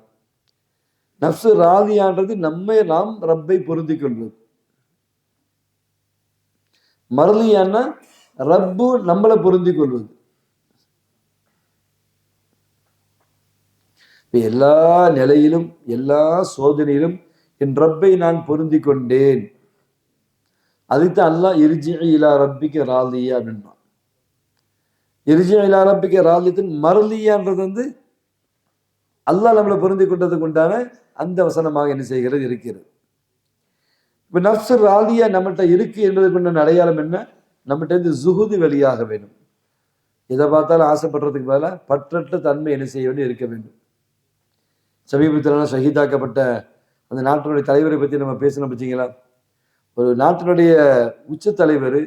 நஃப்சு ராலியான்றது நாம் ரப்பை பொருந்தி கொள்வது. மரலியான்னா ரப்பு நம்மளை பொருந்தி கொள்வது. இப்போ எல்லா நிலையிலும் எல்லா சோதனையிலும் என் ரப்பை நான் பொருந்தி கொண்டேன். அதுக்கு அல்லாஹ் இர்ஜி இலா ரப்பிக்க ராலியா அப்படின்னா, இர்ஜி இலா ரப்பிக்க ராலியத்தின் மரலியான்றது வந்து அல்லாஹ் நம்மளை பொருந்தி கொண்டதுக்கு உண்டான அந்த வசனமாக என்ன செய்கிறது இருக்கிறது. இப்போ நஃப்ஸ் ராலியா நம்மகிட்ட இருக்கு என்பதற்கு உண்டான அடையாளம் என்ன? நம்மகிட்ட இருந்து ஜுஹுது வெளியாக வேண்டும். எதை பார்த்தாலும் ஆசைப்படுறதுக்கு பதிலாக பற்றற்ற தன்மை என்ன செய்ய வேண்டும், இருக்க வேண்டும். சமீபத்தில் ஷஹீதாக்கப்பட்ட அந்த நாட்டினுடைய தலைவரை பற்றி நம்ம பேசணும் பார்த்தீங்களா? ஒரு நாட்டினுடைய உச்ச தலைவர்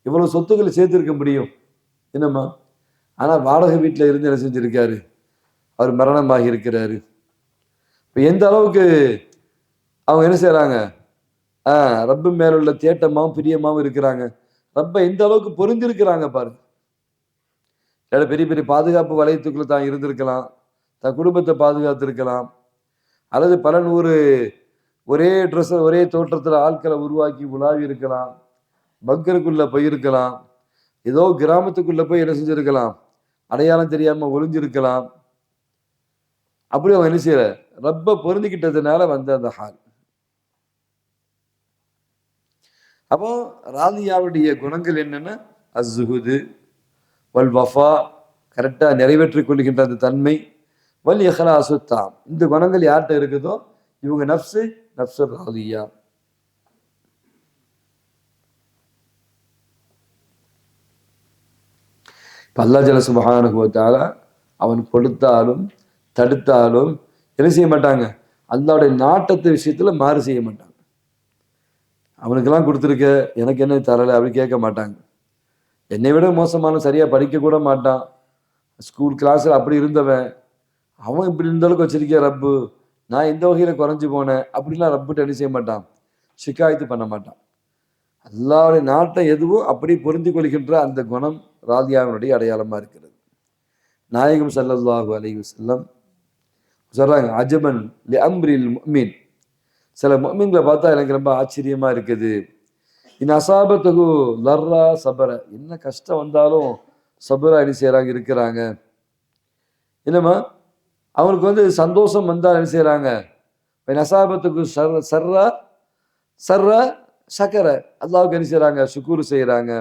இவ்வளவு சொத்துக்களை சேர்த்திருக்க முடியும் என்னம்மா, ஆனால் வாடகை வீட்டில் இருந்து என்ன செஞ்சிருக்காரு, அவர் மரணமாகி இருக்கிறாரு. இப்போ எந்த அளவுக்கு அவங்க என்ன செய்யறாங்க, ரப்பு மேல உள்ள தேட்டமாவும் பிரியமாவும் இருக்கிறாங்க. ரப்ப எந்த அளவுக்கு பொருந்திருக்கிறாங்க பாருங்க. பெரிய பெரிய பாதுகாப்பு வலயத்துக்குள்ள தான் இருந்திருக்கலாம், தன் குடும்பத்தை பாதுகாத்திருக்கலாம், அல்லது பல நூறு ஒரே ட்ரெஸ் ஒரே தோற்றத்தில் ஆட்களை உருவாக்கி உலாவி இருக்கலாம், பங்கருக்குள்ள போயிருக்கலாம், ஏதோ கிராமத்துக்குள்ள போய் என்ன செஞ்சிருக்கலாம், அடையாளம் தெரியாம ஒளிஞ்சிருக்கலாம். அப்படி அவன் என்ன செய்யற, ரப்ப பொருந்திக்கிட்டதுனால வந்த அந்த ஹால். அப்போ ராலியாவுடைய குணங்கள் என்னன்னா, அஸ்ஸுஹுது வல் வஃபா, கரெக்டா நிறைவேற்றிக் கொள்கின்ற அந்த தன்மை, வல் இஹ்லாசு தாம், இந்த குணங்கள் யார்கிட்ட இருக்குதோ இவங்க நஃப்ஸு ராலியா. அல்லாஹ் ஜல்ல சுப்ஹானஹு வ தஆலா அவன் கொடுத்தாலும் தடுத்தாலும் என்ன செய்ய மாட்டாங்க, அல்லாஹ்வுடைய நாட்டத்து விஷயத்துல மாறு செய்ய மாட்டாங்க. அவனுக்கெல்லாம் கொடுத்துருக்க எனக்கு என்ன தரலை அப்படி கேட்க மாட்டாங்க. என்னை விட மோசமான சரியா படிக்க கூட மாட்டான், ஸ்கூல் கிளாஸ்ல அப்படி இருந்தவன், அவன் இப்படி இருந்தளவுக்கு வச்சிருக்கிய ரப்பு, நான் எந்த வகையில குறைஞ்சு போனேன் அப்படிலாம் ரப்புட்டு என்ன செய்ய மாட்டான், ஷிகாயத்து பண்ண மாட்டான். அல்லாஹ்வுடைய நாட்டை எதுவோ அப்படி பொருந்தி கொள்கின்ற அந்த குணம் ராதியாவினுடைய அடையாளமா இருக்கிறது. நாயகம் ஸல்லல்லாஹு அலைஹி வஸல்லம் சொல்றாங்க, அஜபன் லி அம்ரில் முஃமின், சில முஃமின்களை பார்த்தா எனக்கு ரொம்ப ஆச்சரியமா இருக்குது. இன் அசாபத்துகு லர்ரா சபர, என்ன கஷ்டம் வந்தாலும் சபரா என்ன செய்யறாங்க, இருக்கிறாங்க. என்னம்மா அவங்களுக்கு வந்து சந்தோஷம் வந்தால் என்ன செய்யறாங்க, அசாபத்துக்கு சர்ரா சர்ரா சக்கர, அல்லாவுக்கு என்ன செய்யறாங்க, சுக்கூர் செய்யறாங்க.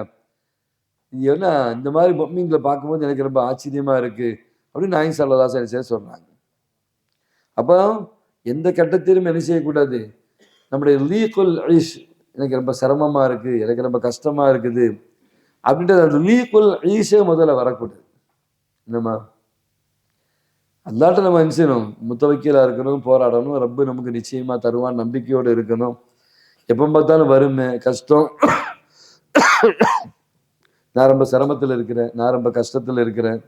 ஏன்னா இந்த மாதிரி பொம்மிங்களை பார்க்கும்போது எனக்கு ரொம்ப ஆச்சரியமா இருக்கு அப்படின்னு நாயகம் ஸல்லல்லாஹு அலைஹி வஸல்லம் சொல்றாங்க. அப்போ எந்த கட்டத்திலும் என்ன செய்யக்கூடாது, நம்முடைய லீக்குல் ஈஷ், எனக்கு ரொம்ப சிரமமா இருக்கு, எனக்கு ரொம்ப கஷ்டமா இருக்குது அப்படின்றது அந்த லீக்குல் ஈஷே முதல்ல வரக்கூடாது. என்னம்மா அல்லாட்ட நம்ம என்ன செய்யணும், முத்தவக்கீலா இருக்கணும், போராடணும், ரப்பு நமக்கு நிச்சயமா தருவான் நம்பிக்கையோடு இருக்கணும். எப்போ பார்த்தாலும் வறுமை கஷ்டம், நான் ரொம்ப சிரமத்தில் இருக்கிறேன், நான் ரொம்ப கஷ்டத்தில் இருக்கிறேன்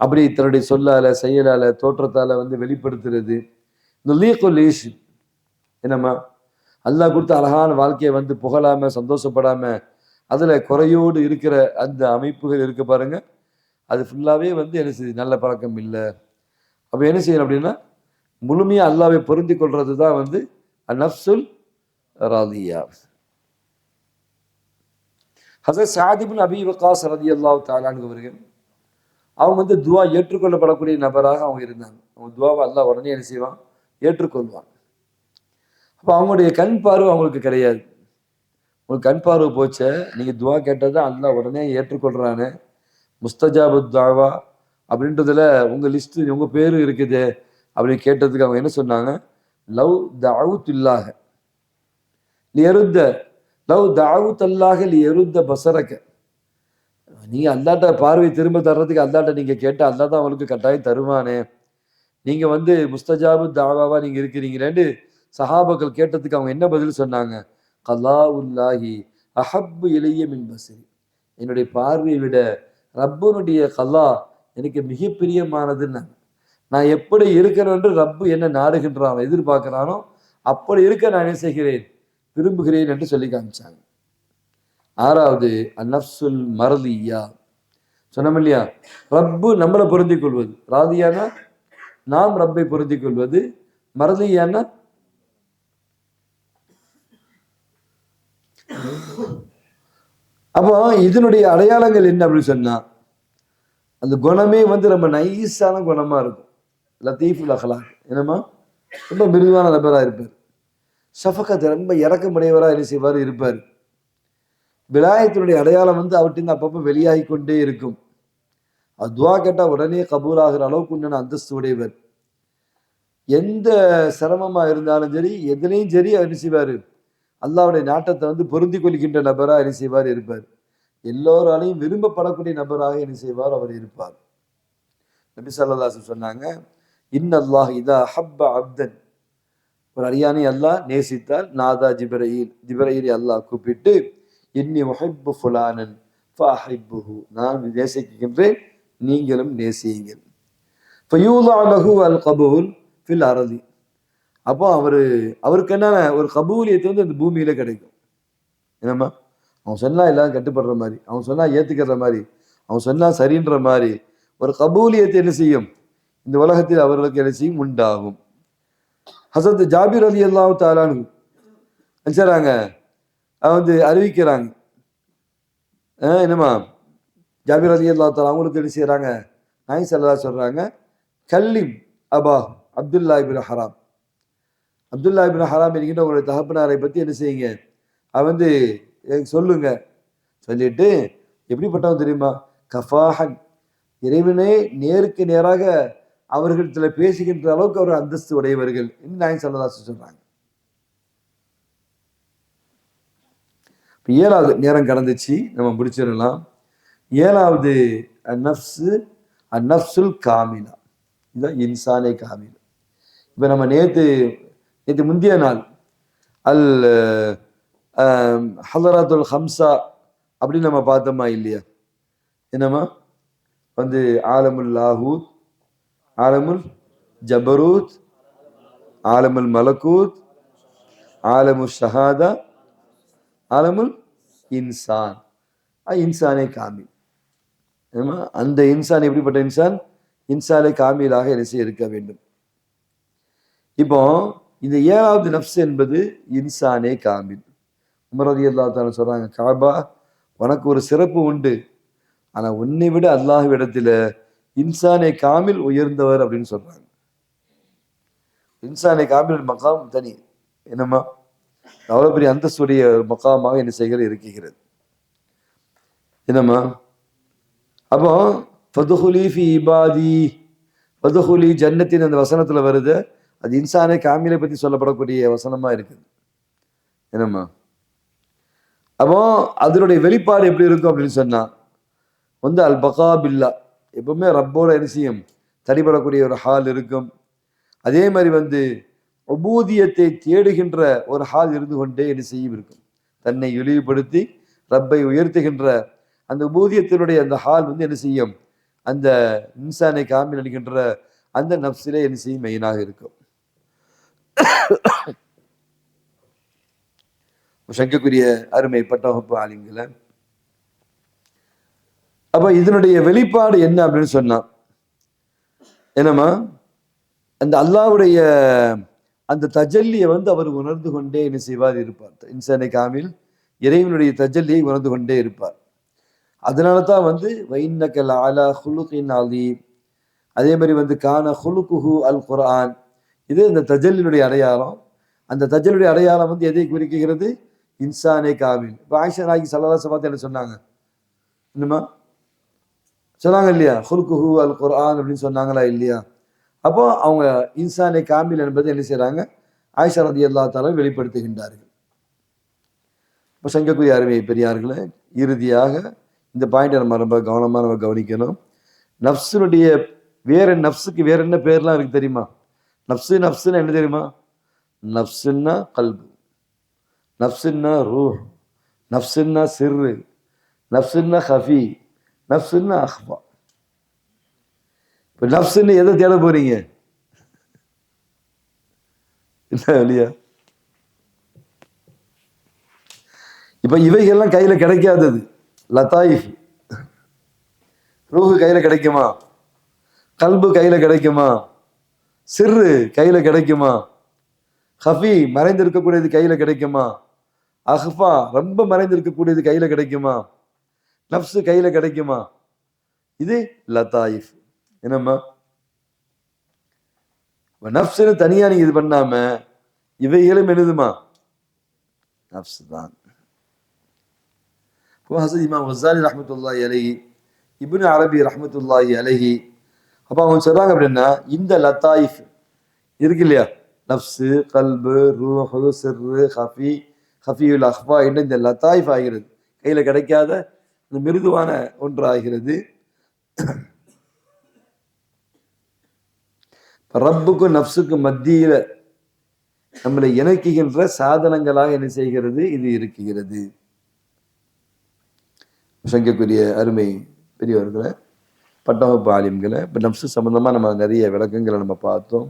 அப்படி தன்னுடைய சொல்லால செயலால தோற்றத்தால வந்து வெளிப்படுத்துறது இந்த லீக்குல் ஈஷ். என்னம்மா அல்லாஹ் கொடுத்த அழகான வாழ்க்கையை வந்து புகழாம சந்தோஷப்படாம அதுல குறையோடு இருக்கிற அந்த அமைப்புகள் இருக்கு பாருங்க, அது ஃபுல்லாவே வந்து என்ன செய்யுது, நல்ல பழக்கம் இல்லை. அப்ப என்ன செய்யணும் அப்படின்னா, முழுமையா அல்லாஹ்வை பொருந்தி கொள்றது தான் வந்து நஃப்ஸுல் ராதியா. ஹஸரத் ஸஅத் இப்னு அபீ வக்காஸ் ரலியல்லாஹு தஆலா அன்ஹு அவர்கள், அவங்க வந்து துஆ ஏற்றுக்கொள்ளப்படக்கூடிய நபராக அவங்க இருந்தாங்க. அவங்க துஆவை அல்லாஹ் உடனே என்ன செய்வான், ஏற்றுக்கொள்வான். அப்போ அவங்களுடைய கண் பார்வை அவங்களுக்கு கிடையாது. உங்களுக்கு கண் பார்வை போச்ச, நீங்க துஆ கேட்டதை அல்லாஹ் உடனே ஏற்றுக்கொள்றானே, முஸ்தஜாபு துஆவா அப்படின்றதுல உங்க லிஸ்ட் உங்க பேரு இருக்குது அப்படின்னு கேட்டதுக்கு அவங்க என்ன சொன்னாங்க, லவ் தஅவுத்துல்லாஹ லியருத்த, லவ் தஅவுத்தல்லாஹ லியருத்த பஸரக, நீங்க அல்லாட்ட பார்வை திரும்ப தர்றதுக்கு அல்லாட்ட நீங்க கேட்ட அல்லாஹ் தான் அவங்களுக்கு கட்டாயம் தருவானே, நீங்க வந்து முஸ்தஜாபு தாவாவா நீங்க இருக்கிறீங்களேன்னு சஹாபாக்கள் கேட்டதுக்கு அவங்க என்ன பதில் சொன்னாங்க, கலாஉல்லாஹி அஹப்பு இலைய மின் பஸரி, என்னுடைய பார்வையை விட ரப்புனுடைய கலா எனக்கு மிக பிரியமானதுன்னு. நான் எப்படி இருக்கிறேன் என்று ரப்பு என்ன நாடுகின்றானோ எதிர்பார்க்கிறானோ அப்படி இருக்க நான் என்ன செய்கிறேன், விரும்புகிறேன் என்று சொல்லி காமிச்சாங்க. ஆறாவது அந்நஃப்ஸுல் மர்லியா, சொன்னோம் இல்லையா, ரப்பு நம்மளை பொருந்திக் கொள்வது, ராதியானா நாம் ரப்பை பொருந்திக் கொள்வது, மர்லியானா அப்போ இதனுடைய அடையாளங்கள் என்ன அப்படின்னு சொன்னா, அந்த குணமே வந்து ரொம்ப நைஸான குணமா இருக்கும். லத்தீஃபுல் அஹ்லாக், என்னம்மா ரொம்ப மிருதுவான நபராக இருப்பார். ஷஃபகத் ரொம்ப இறக்கமுடையவராக என்ன செய்வார் இருப்பார். விலாயத்தினுடைய அடையாளம் வந்து அவர்கிட்ட அப்பப்போ வெளியாகி கொண்டே இருக்கும். அது துவா கேட்டால் உடனே கபூல் ஆகிற அளவுக்கு உண்டான அந்தஸ்து உடையவர். எந்த சிரமமா இருந்தாலும் சரி, எதுலையும் சரி அவர் என்ன செய்வார், அல்லாவுடைய நாட்டத்தை வந்து பொருந்தி கொள்கின்ற நபராக என்ன செய்வார் இருப்பார். எல்லோராலையும் விரும்பப்படக்கூடிய நபராக என்ன செய்வார் அவர் இருப்பார். நபி ஸல்லல்லாஹு அலைஹி வஸல்லம் சொன்னாங்க, இன்னல்லாஹ் இதா ஹப்ப அப்தன், ஒரு அடியானை அல்லாஹ் நேசித்தால், நாதா ஜிப்ரீல், ஜிப்ரீலை அல்லாஹ் கூப்பிட்டு, இன்னி உஹிப்பு ஃபுலானன் ஃபஅஹிப்புஹு, நான் நேசிக்கின்றேன், நீங்களும் நேசியுங்கள். ஃபயூதா லஹு அல் கபூல் ஃபில் அர்தி, அப்போ அவருக்கு என்னென்ன ஒரு கபூலியத்தை வந்து அந்த பூமியில கிடைக்கும். என்னம்மா அவன் சொன்னா எல்லாரும் கட்டுப்படுற மாதிரி, அவன் சொன்னா ஏத்துக்கிற மாதிரி, அவன் சொன்னா சரின்ற மாதிரி ஒரு கபூலியத்தை என்ன செய்யும், இந்த உலகத்தில் அவர்களுக்கு என்ன செய்யும், உண்டாகும். ஹஸரத் ஜாபிர் ரலியல்லாஹு தஆலா அன்ஹு நினைச்சாங்க, வந்து அறிவிக்கிறாங்க, என்னம்மா ஜாபிர் ரலியல்லாஹு தஆலா அவங்களுக்கு என்ன செய்யறாங்க, நாயகம் ஸல்லல்லாஹு அலைஹி சொல்றாங்க, கல்லிம் அபா அப்துல்லா இப்னு ஹராம், அப்துல்லா இப்னு ஹராம் என்கிட்ட உங்களுடைய தகப்பனாரை பத்தி என்ன செய்யுங்க, வந்து சொல்லுங்க. சொல்லிட்டு எப்படிப்பட்டவன் தெரியுமா, கஃபாஹன், இறைவனே நேருக்கு நேராக அவர்களிடத்துல பேசுகின்ற அளவுக்கு அவர் அந்தஸ்து உடையவர்கள் என்று நாயகம் ஸல்லல்லாஹு அலைஹி சொல்றாங்க. 7வது நேரம் கடந்துச்சு, நம்ம முடிச்சிடலாம். 7வது அந்நஃப்சுல் காமிலா, இதுதான் இன்சானே காமில். இப்போ நம்ம நேற்று முந்தைய நாள் அல் ஹலராத்துல் ஹம்சா அப்படின்னு நம்ம பார்த்தோமா இல்லையா, என்னம்மா வந்து ஆலமுல் லாஹூத், ஆலமுல் ஜபரூத், ஆலமுல் மலக்கூத், ஆலமுல் ஷஹாதா, ஆலமுல் இன்சான், இன்சானே காமில். அந்த இன்சான் எப்படிப்பட்ட இன்சான், இன்சானே காமிலாக என்ன செய்ய இருக்க வேண்டும். இப்போ இந்த 7வது நஃப்ஸ் என்பது இன்சானே காமில். உமர் ரலியல்லாஹு தஆலா சொல்றாங்க, காபா உனக்கு ஒரு சிறப்பு உண்டு, ஆனா உன்னை விட அல்லாஹ்விடத்துல இன்சானே காமில் உயர்ந்தவர் அப்படின்னு சொல்றாங்க. இன்சானே காமில் மகாம் தனி, என்னம்மா அவ்வளவு பெரிய அந்தஸ்துடைய மகாமாக என்ன செய்கிறது இருக்கிறது. என்னம்மா அப்போ ஃபதுஹுலி ஃபி இபாதி ஃபதுஹுலி ஜன்னத்தின் அந்த வசனத்துல வருது, அது இன்சானே காமிலை பத்தி சொல்லப்படக்கூடிய வசனமா இருக்குது. என்னம்மா அப்போ அதனுடைய வெளிப்பாடு எப்படி இருக்கும் அப்படின்னு சொன்னா வந்து அல் பகா பில்லா, எப்பவுமே ரப்போட நிச்சயம் தனிப்படக்கூடிய ஒரு ஹால் இருக்கும். அதே மாதிரி வந்து உபூதியத்தை தேடுகின்ற ஒரு ஹால் இருந்து கொண்டே என்ன செய்யும் இருக்கும். தன்னை இழிவுபடுத்தி ரப்பை உயர்த்துகின்ற அந்த உபூதியத்தினுடைய அந்த ஹால் வந்து என்ன செய்யும், அந்த இன்சானை காமில் அளிக்கின்ற அந்த நப்சிலே என்ன செய்யும், மெயினாக இருக்கும். சங்கக்குரிய அருமைப்பட்ட வகுப்பு ஆலிம்கள, அப்ப இதனுடைய வெளிப்பாடு என்ன அப்படின்னு சொன்னா, என்னம்மா அந்த அல்லாஹ்வுடைய அந்த தஜல்லியை வந்து அவர் உணர்ந்து கொண்டே என்ன செய்வார் இருப்பார். இன்சானை காமில் இறைவனுடைய தஜல்லியை உணர்ந்து கொண்டே இருப்பார். அதனால தான் வந்து வைன்னக லஅலா ஹுலுகின் அலீம், அதே மாதிரி வந்து கான ஹுலுகுஹு அல் குர்ஆன், இது இந்த தஜல்லியுடைய அடையாளம். அந்த தஜல்லியுடைய அடையாளம் வந்து எதை குறிக்கிறது, இன்சானே காமில். இப்போ ஆயிஷா நாயகி ஸல்லல்லாஹு அலைஹி வஸல்லம் என்ன சொன்னாங்க, என்னம்மா சொன்னாங்க இல்லையா, ஹுலுகுஹு அல் குர்ஆன் அப்படின்னு சொன்னாங்களா இல்லையா. அப்போ அவங்க இன்சானே காமில் என்பதை என்ன செய்யறாங்க, ஆயிஷா ரலியல்லாஹு தஆலா வெளிப்படுத்துகின்றார்கள். இப்போ சங்கக்குரிய அருமை பெரியார்களே, இறுதியாக இந்த பாயிண்டை நம்ம ரொம்ப கவனமாக நம்ம கவனிக்கணும். நஃப்ஸுடைய நஃப்ஸுக்கு வேற என்ன பேர்லாம் இருக்கு தெரியுமா? நஃப்ஸுன்னா என்ன தெரியுமா? நஃப்ஸுன்னா கல்பு, நஃப்ஸுன்னா ரூஹ், நஃப்ஸுன்னா சிர்ரு, நஃப்ஸுன்னா ஹஃபி, நஃப்ஸுன்னா அஹ்பா. இப்போ நஃப்ஸுன்னு எதை தேட போறீங்க இல்லையா? இப்போ இவைகள்லாம் கையில கிடைக்காதது. லதாயிஃப், ரூஹு கையில கிடைக்குமா? கல்பு கையில கிடைக்குமா? சிர்ரு கையில கிடைக்குமா? ஹஃபி மறைந்திருக்கக்கூடியது கையில கிடைக்குமா? அஹ்ஃபா ரொம்ப மறைந்திருக்கக்கூடியது கையில கிடைக்குமா? நஃப்ஸு கையில கிடைக்குமா? இது லதாயிஃப். என்னம்மா நப்சுன்னு தனியா நீங்க இது பண்ணாம இவைகளும் எழுதுமா நப்சு தான். ஹஸரத் இமாம் கஸ்ஸாலி ரஹ்மத்துல்லாஹி அலைஹி, இப்னு அரபி ரஹ்மத்துல்லாஹி அலைஹி, அப்ப அவங்க சொல்றாங்க அப்படின்னா, இந்த லத்தாயிஃப் இருக்கு இல்லையா, நப்சு, கல்பு, ரூஹு, சிர்ரு, ஹஃபியுல் அஹ்ஃபா என்ற இந்த லத்தாயிஃப் ஆகிறது, கையில கிடைக்காத இந்த மிருதுவான ஒன்று ஆகிறது. ரப்புக்கும் நப்சுக்கும் மத்தியில நம்மளை இணக்குகின்ற சாதனங்களாக என்ன செய்கிறது, இது இருக்கிறது. சங்கக்கூடிய அருமை பெரியவர்களை, பட்டவகுப்பு ஆலிம்களை, இப்போ நப்சு சம்பந்தமா நம்ம நிறைய விளக்கங்களை நம்ம பார்த்தோம்.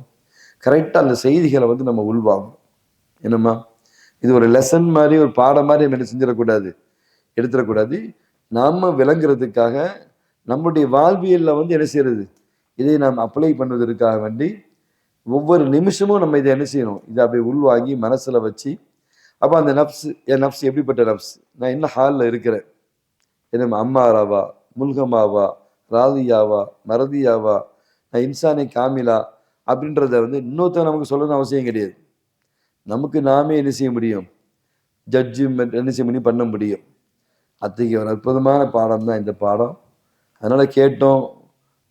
கரெக்டாக அந்த செய்திகளை வந்து நம்ம உள்வாங்கணும். என்னம்மா, இது ஒரு லெசன் மாதிரி, ஒரு பாடம் மாதிரி நம்ம என்ன செஞ்சிடக்கூடாது, எடுத்துடக்கூடாது. நாம விளங்குறதுக்காக நம்முடைய வாழ்வியலில் வந்து என்ன செய்யறது, இதை நாம் அப்ளை பண்ணுவதற்காக வேண்டி ஒவ்வொரு நிமிஷமும் நம்ம இதை என்ன செய்யணும், இதை அப்படியே உள்வாங்கி மனசுல வச்சு, அப்போ அந்த நப்சு, என் நப்சு எப்படிப்பட்ட நப்சு, நான் என்ன ஹாலில் இருக்கிறேன், என்ன அம்மாராவா, முல்கமாவா, ராதியாவா, மரதியாவா, நான் இன்சானே காமிலா அப்படின்றத வந்து இன்னொருத்தர் நமக்கு சொல்லணும்னு அவசியம் கிடையாது. நமக்கு நாமே என்ன செய்ய முடியும், ஜட்ஜ்மெண்ட் என்ன செய்ய முடியும், பண்ண முடியும். அத்தகைய ஒரு அற்புதமான பாடம் தான் இந்த பாடம். அதனால கேட்டோம்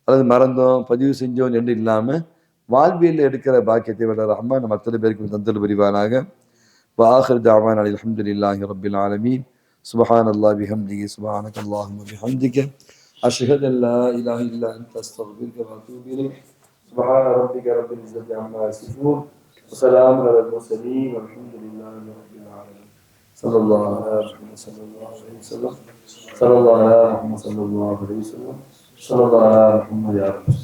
அல்லது மறந்தோம் பதிவு செஞ்சோம் என்று இல்லாமல் வாழ்வியல் எடுக்கிற பாக்கியத்தை விட ரஹ்மான் நம்ம அத்தனை பேருக்கு தந்தல் புரிவானாக. வாஹிர் தஅவானா அல்ஹம்துலில்லாஹி ரப்பில் ஆலமீன். சுப்ஹானல்லாஹி பிஹம்திஹி சுப்ஹானக அல்லாஹும்ம பிஹம்திக அஷ்ஹது அன் லா இலாஹா இல்லா அன்த அஸ்தக்ஃபிருக வ அத்தூபு இலைக். சுப்ஹான ரப்பிக ரப்பில் இஸ்ஸத்தி அம்மா யசிஃபூன் வ ஸலாமுன் அலல் முர்ஸலீன் வல்ஹம்துலில்லாஹி ரப்பில் ஆலமீன். ஸல்லல்லாஹு அலைஹி வஸல்லம். ஸல்லல்லாஹு அலைஹி வஸல்லம். ஸல்லல்லாஹு அலைஹி வஸல்லம். ஸல்லல்லாஹு அலைஹி வஸல்லம்.